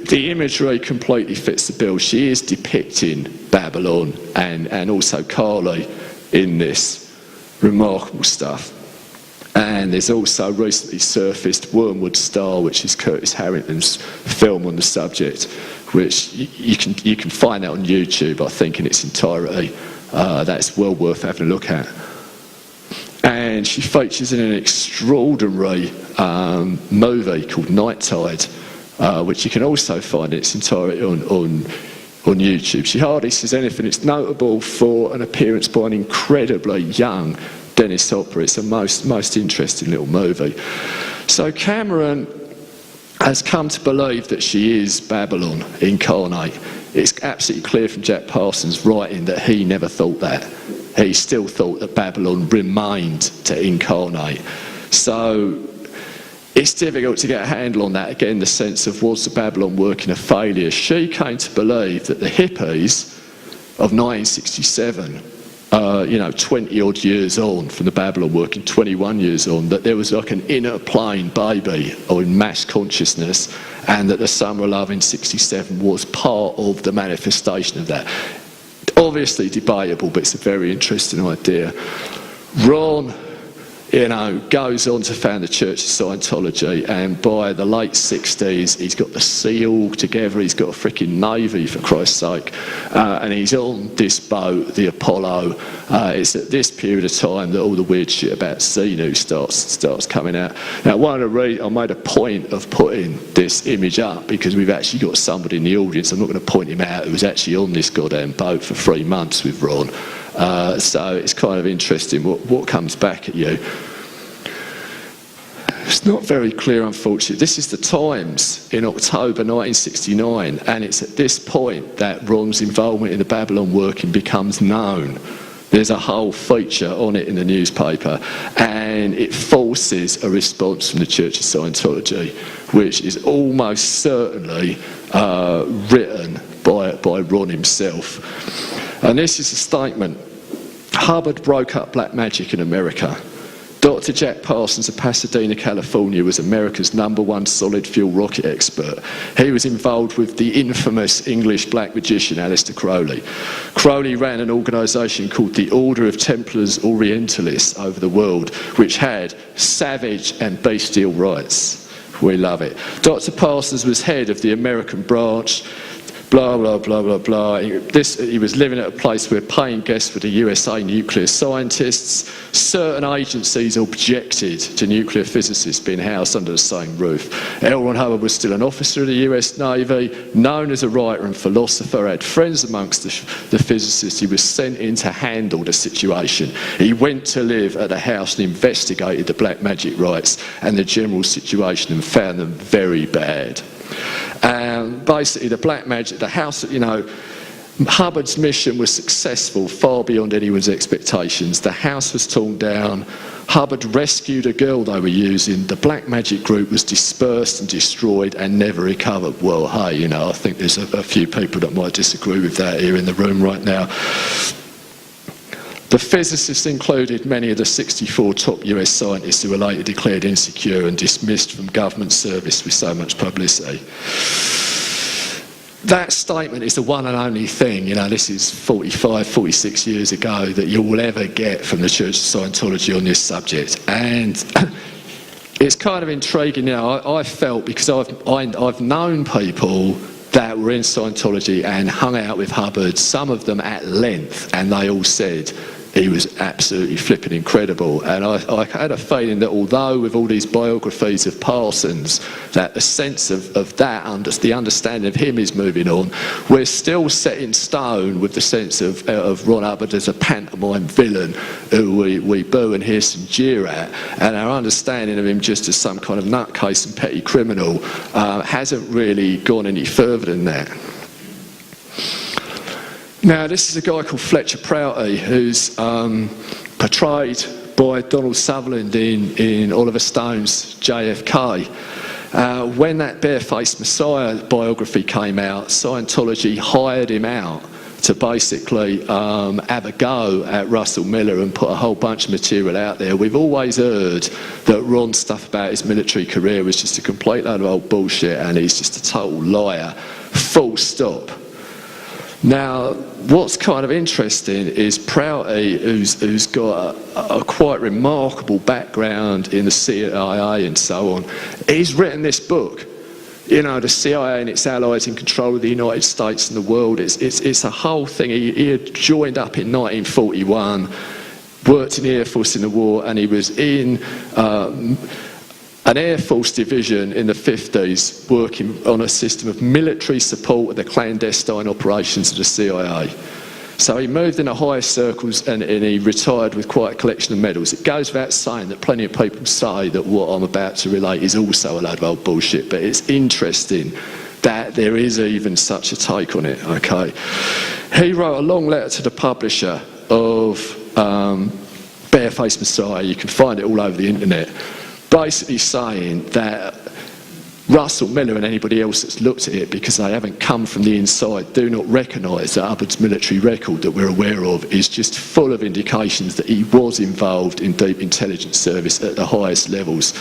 The imagery completely fits the bill. She is depicting Babalon and also Crowley in this remarkable stuff. And there's also recently surfaced Wormwood Star, which is Curtis Harrington's film on the subject, which you can find that on YouTube, I think, in its entirety. That's well worth having a look at. And she features in an extraordinary movie called Night Tide, which you can also find in its entirety on YouTube. She hardly says anything. It's notable for an appearance by an incredibly young Dennis Hopper. It's a most interesting little movie. So Cameron has come to believe that she is Babalon incarnate. It's absolutely clear from Jack Parsons' writing that he never thought that. He still thought that Babalon remained to incarnate. So it's difficult to get a handle on that. Again, the sense of, was the Babalon Working a failure? She came to believe that the hippies of 1967, 20 odd years on from the Babalon Working, 21 years on, that there was like an inner plane baby or in mass consciousness, and that the Summer of Love in 67 was part of the manifestation of that. Obviously debatable, but it's a very interesting idea. Ron, goes on to found the Church of Scientology, and by the late 60s he's got the SEAL together, he's got a freaking navy for Christ's sake, and he's on this boat, the Apollo. It's at this period of time that all the weird shit about Xenu starts coming out. Now, I made a point of putting this image up because we've actually got somebody in the audience, I'm not going to point him out, who was actually on this goddamn boat for 3 months with Ron. So it's kind of interesting what comes back at you. It's not very clear, unfortunately. This is the Times in October 1969, and it's at this point that Ron's involvement in the Babalon Working becomes known There's a whole feature on it in the newspaper, and it forces a response from the Church of Scientology, which is almost certainly written by Ron himself. And this is a statement. Hubbard broke up black magic in America. Dr. Jack Parsons of Pasadena, California, was America's #1 solid fuel rocket expert. He was involved with the infamous English black magician Aleister Crowley. Crowley ran an organisation called the Order of Templars Orientalists over the world, which had savage and bestial rites. We love it. Dr. Parsons was head of the American branch. Blah, blah, blah, blah, blah. He was living at a place where paying guests were the USA nuclear scientists. Certain agencies objected to nuclear physicists being housed under the same roof. L. Ron Hubbard was still an officer of the US Navy, known as a writer and philosopher, had friends amongst the physicists. He was sent in to handle the situation. He went to live at the house and investigated the black magic rites and the general situation and found them very bad. Basically, the black magic, the house, Hubbard's mission was successful far beyond anyone's expectations. The house was torn down. Hubbard rescued a girl they were using. The black magic group was dispersed and destroyed and never recovered. Well, hey, I think there's a few people that might disagree with that here in the room right now. The physicists included many of the 64 top US scientists who were later declared insecure and dismissed from government service with so much publicity. That statement is the one and only thing, this is 45, 46 years ago, that you will ever get from the Church of Scientology on this subject. And it's kind of intriguing, I felt, because I've known people that were in Scientology and hung out with Hubbard, some of them at length, and they all said he was absolutely flipping incredible. And I had a feeling that although with all these biographies of Parsons, that the sense of that, the understanding of him is moving on, we're still set in stone with the sense of Ron Hubbard as a pantomime villain who we boo and hiss and jeer at, and our understanding of him just as some kind of nutcase and petty criminal hasn't really gone any further than that. Now, this is a guy called Fletcher Prouty, who's portrayed by Donald Sutherland in Oliver Stone's JFK. When that Barefaced Messiah biography came out, Scientology hired him out to basically have a go at Russell Miller and put a whole bunch of material out there. We've always heard that Ron's stuff about his military career was just a complete load of old bullshit and he's just a total liar, full stop. Now, what's kind of interesting is Prouty, who's got a quite remarkable background in the CIA and so on, he's written this book. The CIA and its allies in control of the United States and the world. It's a whole thing. He had joined up in 1941, worked in the Air Force in the war, and he was in an Air Force division in the 50s working on a system of military support of the clandestine operations of the CIA. So he moved in the higher circles and he retired with quite a collection of medals. It goes without saying that plenty of people say that what I'm about to relate is also a load of old bullshit, but it's interesting that there is even such a take on it, okay? He wrote a long letter to the publisher of Barefaced Messiah. You can find it all over the internet, basically saying that Russell Miller and anybody else that's looked at it, because they haven't come from the inside, do not recognise that Hubbard's military record that we're aware of is just full of indications that he was involved in deep intelligence service at the highest levels.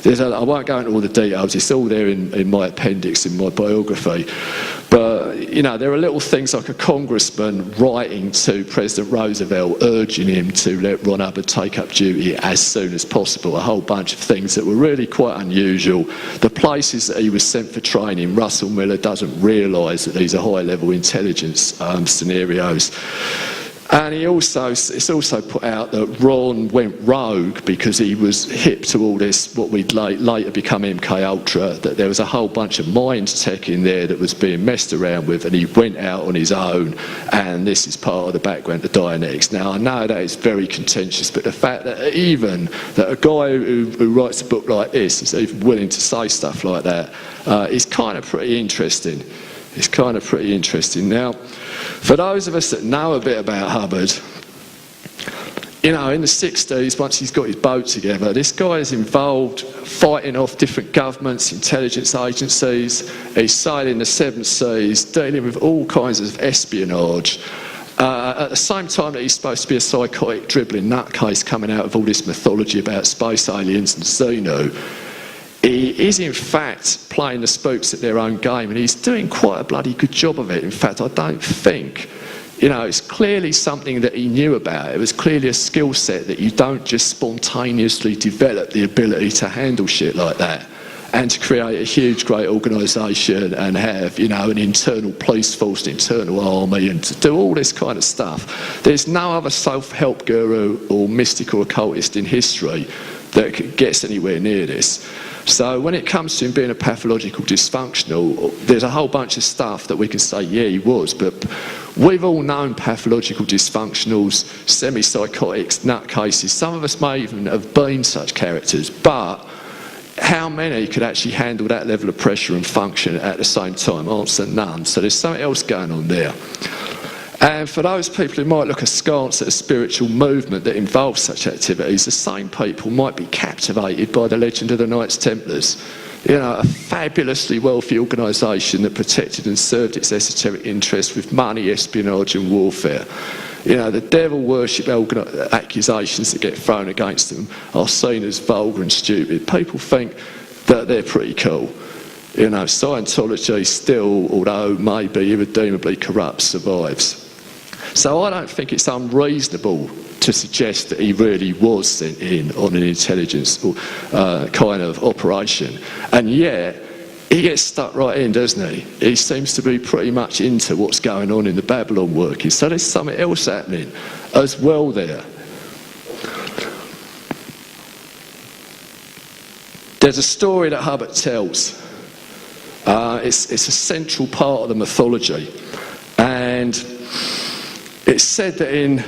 I won't go into all the details, it's all there in my appendix, in my biography. But, there are little things like a congressman writing to President Roosevelt urging him to let Ron Hubbard take up duty as soon as possible, a whole bunch of things that were really quite unusual. The places that he was sent for training, Russell Miller doesn't realise that these are high-level intelligence scenarios. And it's also put out that Ron went rogue because he was hip to all this, what we'd later become MK Ultra, that there was a whole bunch of mind tech in there that was being messed around with, and he went out on his own, and this is part of the background to Dianetics. Now, I know that is very contentious, but the fact that even that a guy who writes a book like this is even willing to say stuff like that is kind of pretty interesting. It's kind of pretty interesting. Now, for those of us that know a bit about Hubbard, you know, in the 60s, once he's got his boat together, this guy is involved fighting off different governments, intelligence agencies. He's sailing the seven seas, dealing with all kinds of espionage. At the same time that he's supposed to be a psychotic, dribbling nutcase coming out of all this mythology about space aliens and Xenu, he is in fact playing the spooks at their own game, and he's doing quite a bloody good job of it. In fact, I don't think, you know, it's clearly something that he knew about. It was clearly a skill set that you don't just spontaneously develop the ability to handle shit like that and to create a huge, great organisation and have, you know, an internal police force, an internal army, and to do all this kind of stuff. There's no other self-help guru or mystic or occultist in history that gets anywhere near this. So when it comes to him being a pathological dysfunctional, there's a whole bunch of stuff that we can say, yeah, he was, but we've all known pathological dysfunctionals, semi-psychotics, nutcases. Some of us may even have been such characters, but how many could actually handle that level of pressure and function at the same time? Answer, none. So there's something else going on there. And for those people who might look askance at a spiritual movement that involves such activities, the same people might be captivated by the legend of the Knights Templars. You know, a fabulously wealthy organisation that protected and served its esoteric interests with money, espionage and warfare. You know, the devil worship accusations that get thrown against them are seen as vulgar and stupid. People think that they're pretty cool. You know, Scientology still, although maybe irredeemably corrupt, survives. So I don't think it's unreasonable to suggest that he really was sent in on an intelligence kind of operation. And yet, he gets stuck right in, doesn't he? He seems to be pretty much into what's going on in the Babalon Working. So there's something else happening as well there. There's a story that Hubbard tells. It's a central part of the mythology. And it's said that in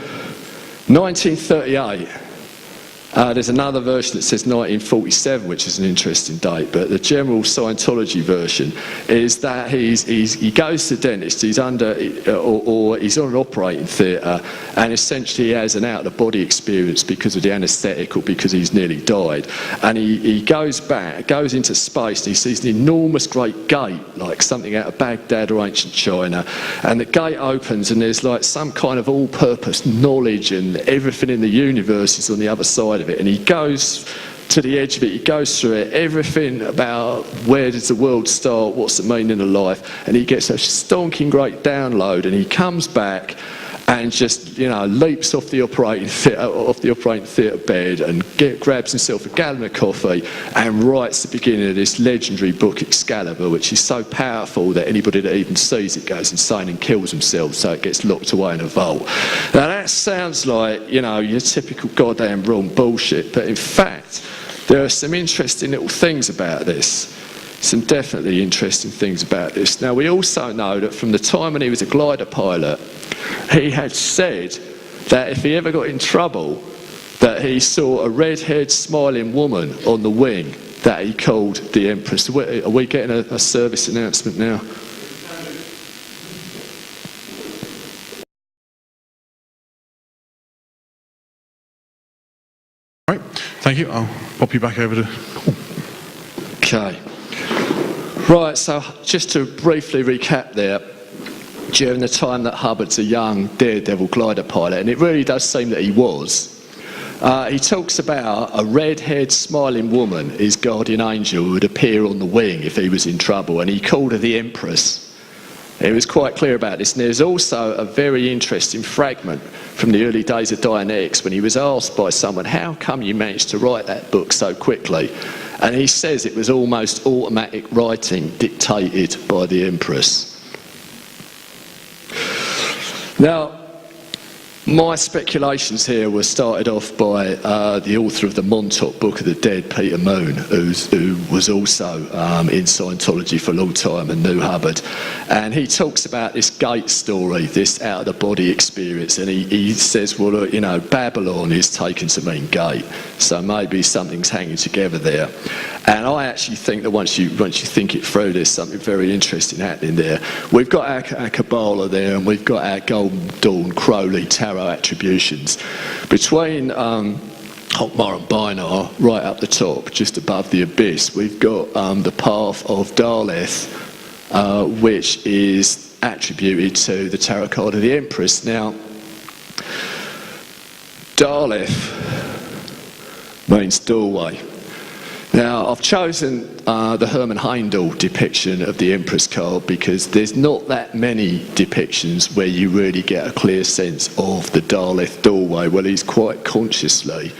1938, there's another version that says 1947, which is an interesting date, but the general Scientology version is that he goes to the dentist, he's under, or he's on an operating theatre, and essentially he has an out-of-the-body experience because of the anaesthetic or because he's nearly died. And he goes back, goes into space, and he sees an enormous great gate, like something out of Baghdad or ancient China, and the gate opens and there's like some kind of all-purpose knowledge and everything in the universe is on the other side of it, and he goes to the edge of it, he goes through it, everything about where does the world start, what's the meaning of life, and he gets a stonking great download, and he comes back and just, you know, leaps off the operating theatre bed and grabs himself a gallon of coffee and writes the beginning of this legendary book Excalibur, which is so powerful that anybody that even sees it goes insane and kills themselves, so it gets locked away in a vault. Now that sounds like, you know, your typical goddamn wrong bullshit, but in fact there are some interesting little things about this. Some definitely interesting things about this. Now we also know that from the time when he was a glider pilot, he had said that if he ever got in trouble, that he saw a red-haired smiling woman on the wing that he called the Empress. Are we getting a service announcement now? Right, thank you. I'll pop you back over to... Okay. Right, so just to briefly recap there, during the time that Hubbard's a young daredevil glider pilot, and it really does seem that he was, he talks about a red-haired smiling woman, his guardian angel, who would appear on the wing if he was in trouble, and he called her the Empress. He was quite clear about this, and there's also a very interesting fragment from the early days of Dianetics when he was asked by someone, how come you managed to write that book so quickly? And he says it was almost automatic writing dictated by the Empress. Now, my speculations here were started off by the author of the Montauk Book of the Dead, Peter Moon, who was also in Scientology for a long time and knew Hubbard. And he talks about this gate story, this out-of-the-body experience, and he says, well, you know, Babylon is taken to mean gate, so maybe something's hanging together there. And I actually think that once you think it through, there's something very interesting happening there. We've got our Kabbalah there, and we've got our Golden Dawn, Crowley, Tarot tarot attributions. Between Hotmar and Bynnar, right up the top, just above the abyss, we've got the path of Daleth, which is attributed to the tarot card of the Empress. Now, Daleth means doorway. Now, I've chosen the Hermann Heindel depiction of the Empress card because there's not that many depictions where you really get a clear sense of the Daleth doorway. Well, he's quite consciously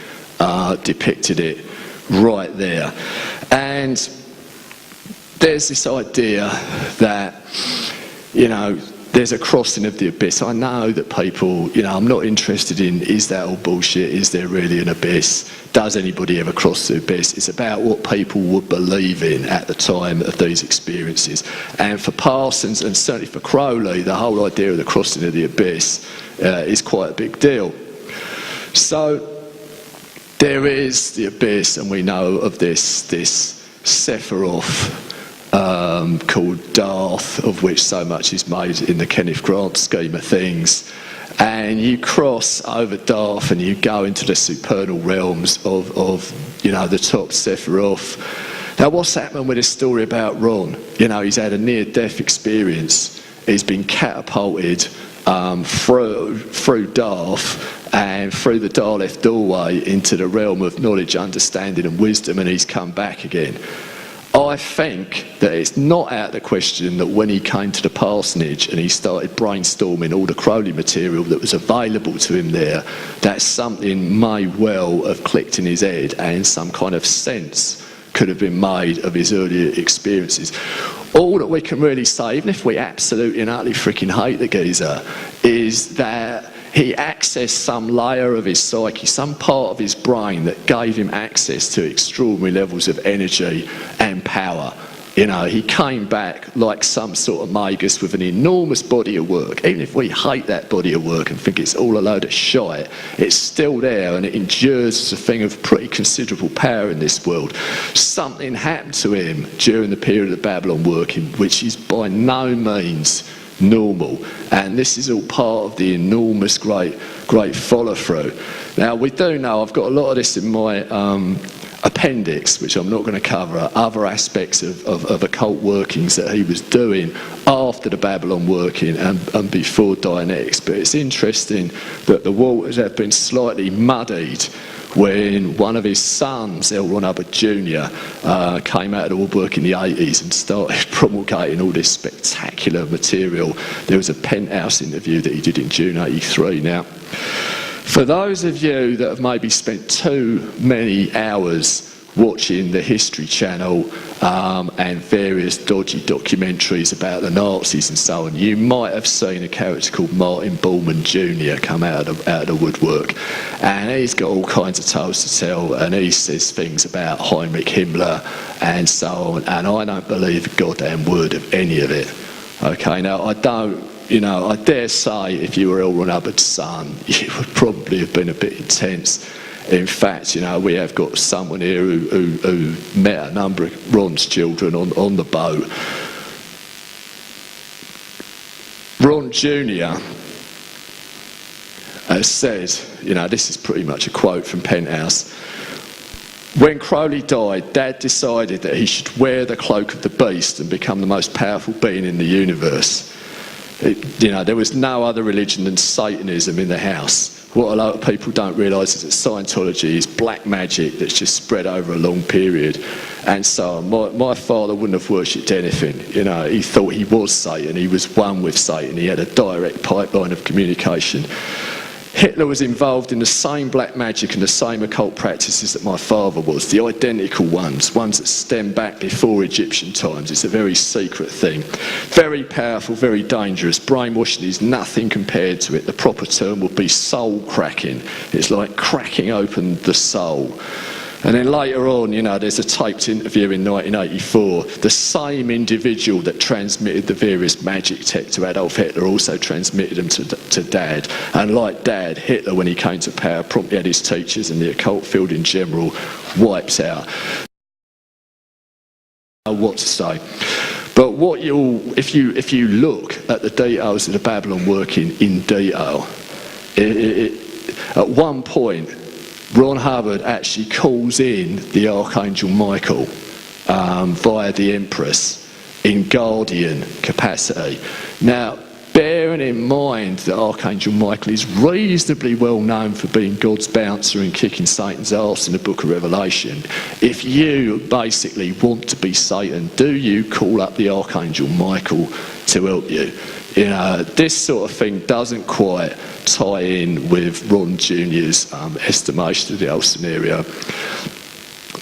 depicted it right there. And there's this idea that, you know, there's a crossing of the abyss. I know that people, you know, I'm not interested in, is that all bullshit? Is there really an abyss? Does anybody ever cross the abyss? It's about what people would believe in at the time of these experiences. And for Parsons, and certainly for Crowley, the whole idea of the crossing of the abyss is quite a big deal. So there is the abyss, and we know of this Sephiroth called Darth, of which so much is made in the Kenneth Grant scheme of things. And you cross over Darth and you go into the supernal realms of you know, the top Sephiroth. Now, what's happened with this story about Ron? You know, he's had a near-death experience. He's been catapulted through Darth and through the Daleth doorway into the realm of knowledge, understanding and wisdom, and he's come back again. I think that it's not out of the question that when he came to the parsonage and he started brainstorming all the Crowley material that was available to him there, that something may well have clicked in his head and some kind of sense could have been made of his earlier experiences. All that we can really say, even if we absolutely and utterly freaking hate the geezer, is that he accessed some layer of his psyche, some part of his brain that gave him access to extraordinary levels of energy and power. You know, he came back like some sort of magus with an enormous body of work. Even if we hate that body of work and think it's all a load of shite, it's still there and it endures as a thing of pretty considerable power in this world. Something happened to him during the period of Babalon Working, which is by no means normal, and this is all part of the enormous great follow through. Now, we do know, I've got a lot of this in my appendix, which I'm not going to cover, other aspects of occult workings that he was doing after the Babalon Working and before Dianetics. But it's interesting that the waters have been slightly muddied when one of his sons, L. Ron Hubbard Jr., came out of the woodwork in the 80s and started promulgating all this spectacular material. There was a Penthouse interview that he did in June 83. Now, for those of you that have maybe spent too many hours watching the History Channel and various dodgy documentaries about the Nazis and so on, you might have seen a character called Martin Bormann Jr. come out of the woodwork, and he's got all kinds of tales to tell, and he says things about Heinrich Himmler and so on, and I don't believe a goddamn word of any of it. Okay, now I don't, you know, I dare say if you were L. Ron Hubbard's son, you would probably have been a bit intense. In fact, you know, we have got someone here who met a number of Ron's children on the boat. Ron Jr. has said, you know, this is pretty much a quote from Penthouse. When Crowley died, Dad decided that he should wear the cloak of the beast and become the most powerful being in the universe. You know, there was no other religion than Satanism in the house. What a lot of people don't realise is that Scientology is black magic that's just spread over a long period. And so my father wouldn't have worshipped anything. You know, he thought he was Satan. He was one with Satan. He had a direct pipeline of communication. Hitler was involved in the same black magic and the same occult practices that my father was, the identical ones that stem back before Egyptian times. It's a very secret thing. Very powerful, very dangerous. Brainwashing is nothing compared to it. The proper term would be soul cracking. It's like cracking open the soul. And then later on, you know, there's a taped interview in 1984. The same individual that transmitted the various magic tech to Adolf Hitler also transmitted them to Dad. And like Dad, Hitler, when he came to power, promptly had his teachers and the occult field in general wiped out. I don't know what to say. But what if you look at the details of the Babalon Working in detail, At one point, Ron Hubbard actually calls in the Archangel Michael via the Empress in guardian capacity. Now, bearing in mind that Archangel Michael is reasonably well known for being God's bouncer and kicking Satan's arse in the book of Revelation, if you basically want to be Satan, do you call up the Archangel Michael to help you? You know, this sort of thing doesn't quite tie in with Ron Jr.'s estimation of the whole scenario.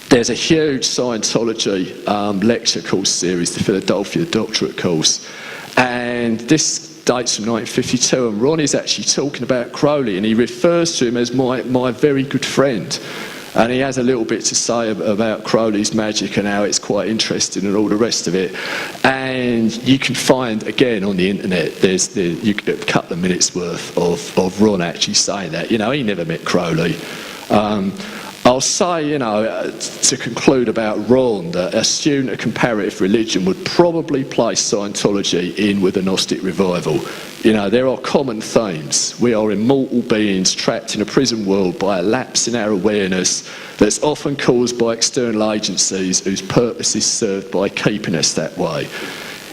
There's a huge Scientology lecture course series, the Philadelphia Doctorate course, and this dates from 1952, and Ron is actually talking about Crowley, and he refers to him as my very good friend. And he has a little bit to say about Crowley's magic and how it's quite interesting and all the rest of it. And you can find, again, on the internet, you get a couple of minutes worth of Ron actually saying that. You know, he never met Crowley. I'll say, you know, to conclude about Ron, that a student of comparative religion would probably place Scientology in with the Gnostic revival. You know, there are common themes. We are immortal beings trapped in a prison world by a lapse in our awareness that's often caused by external agencies whose purpose is served by keeping us that way.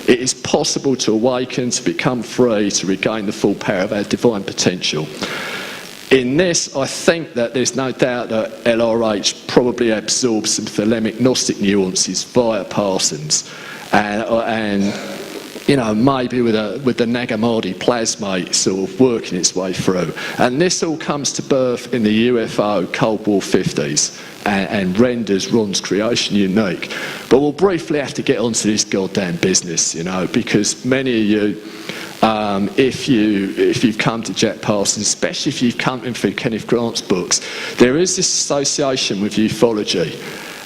It is possible to awaken, to become free, to regain the full power of our divine potential. In this, I think that there's no doubt that LRH probably absorbed some thelemic Gnostic nuances via Parsons, and you know, maybe with the Nag Hammadi plasmate sort of working its way through. And this all comes to birth in the UFO Cold War 50s and renders Ron's creation unique. But we'll briefly have to get onto this goddamn business, you know, because many of you, if you've come to Jack Parsons, especially if you've come in through Kenneth Grant's books, there is this association with ufology.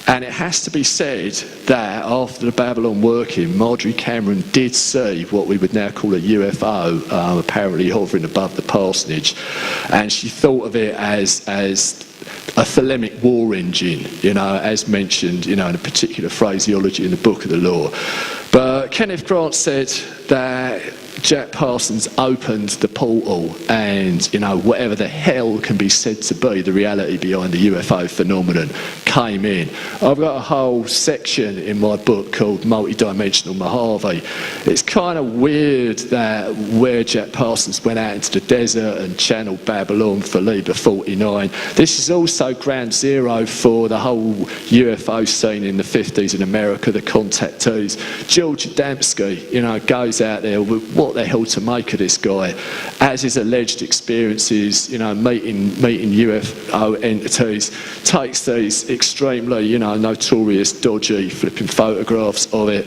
And it has to be said that after the Babalon Working, Marjorie Cameron did see what we would now call a UFO, apparently hovering above the parsonage, and she thought of it as a thelemic war engine, you know, as mentioned, you know, in a particular phraseology in the Book of the Law. But Kenneth Grant said that Jack Parsons opened the portal, and, you know, whatever the hell can be said to be the reality behind the UFO phenomenon came in. I've got a whole section in my book called Multidimensional Mojave. It's kind of weird that where Jack Parsons went out into the desert and channeled Babylon for Liber 49, this is also ground zero for the whole UFO scene in the 50s in America, the contactees. George Adamski, you know, goes out there with what the hell to make of this guy, as his alleged experiences, you know, meeting UFO entities, takes these extremely, you know, notorious, dodgy, flipping photographs of it.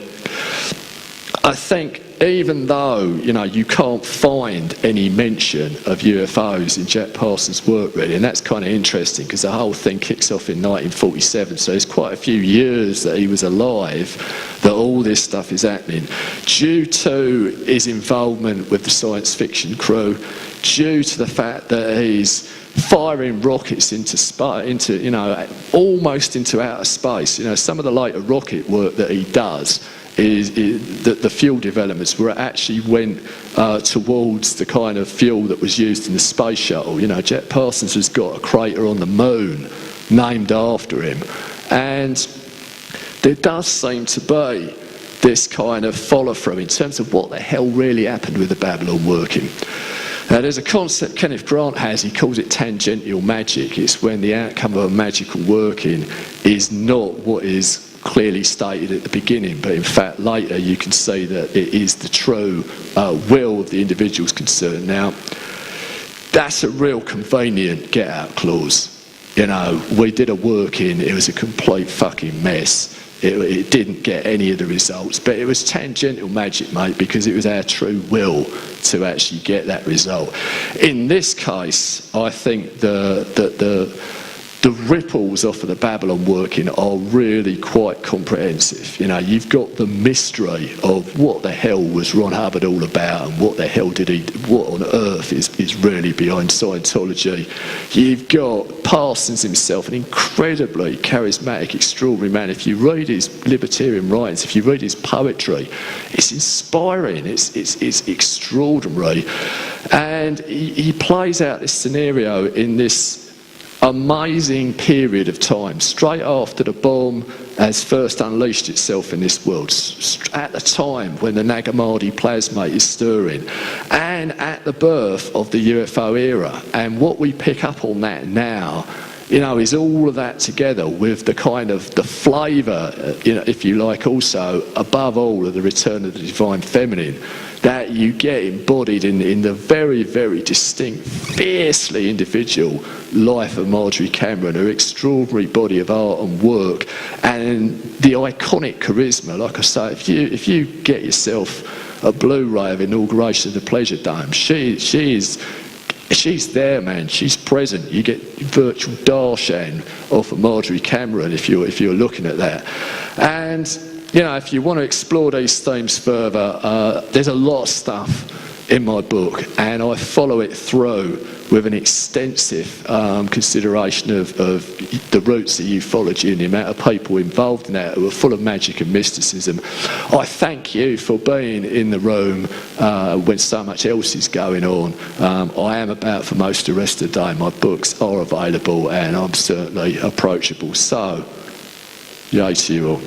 I think even though, you know, you can't find any mention of UFOs in Jack Parsons' work, really, and that's kind of interesting because the whole thing kicks off in 1947, so it's quite a few years that he was alive that all this stuff is happening. Due to his involvement with the science fiction crew, due to the fact that he's firing rockets into you know, almost into outer space. You know, some of the later rocket work that he does is that the fuel developments were actually went towards the kind of fuel that was used in the space shuttle. You know, Jack Parsons has got a crater on the moon named after him, and there does seem to be this kind of follow-through in terms of what the hell really happened with the Babalon Working. Now, there's a concept Kenneth Grant has, he calls it tangential magic. It's when the outcome of a magical working is not what is clearly stated at the beginning, but in fact later you can see that it is the true will of the individuals concerned. Now, that's a real convenient get-out clause. You know, we did a working, it was a complete fucking mess. It didn't get any of the results, but it was tangential magic, mate, because it was our true will to actually get that result. In this case, I think the ripples off of the Babalon Working are really quite comprehensive. You know, you've got the mystery of what the hell was Ron Hubbard all about, and what the hell what on earth is really behind Scientology. You've got Parsons himself, an incredibly charismatic, extraordinary man. If you read his libertarian writings, if you read his poetry, it's inspiring, it's extraordinary. And he plays out this scenario in this amazing period of time, straight after the bomb has first unleashed itself in this world, at the time when the Nagamadi plasmate is stirring, and at the birth of the UFO era. And what we pick up on that now, is all of that together with the kind of the flavour, if you like, also above all of the return of the divine feminine that you get embodied in the very, very distinct, fiercely individual life of Marjorie Cameron, her extraordinary body of art and work, and the iconic charisma. Like I say, if you get yourself a Blu-ray of Inauguration of the Pleasure Dome, she's there, man. She's present. You get virtual darshan off of Marjorie Cameron if you're looking at that. And if you want to explore these themes further, there's a lot of stuff in my book, and I follow it through with an extensive consideration of the roots of ufology and the amount of people involved in that who are full of magic and mysticism. I thank you for being in the room when so much else is going on. I am about for most of the rest of the day. My books are available, and I'm certainly approachable. So, yay to you all.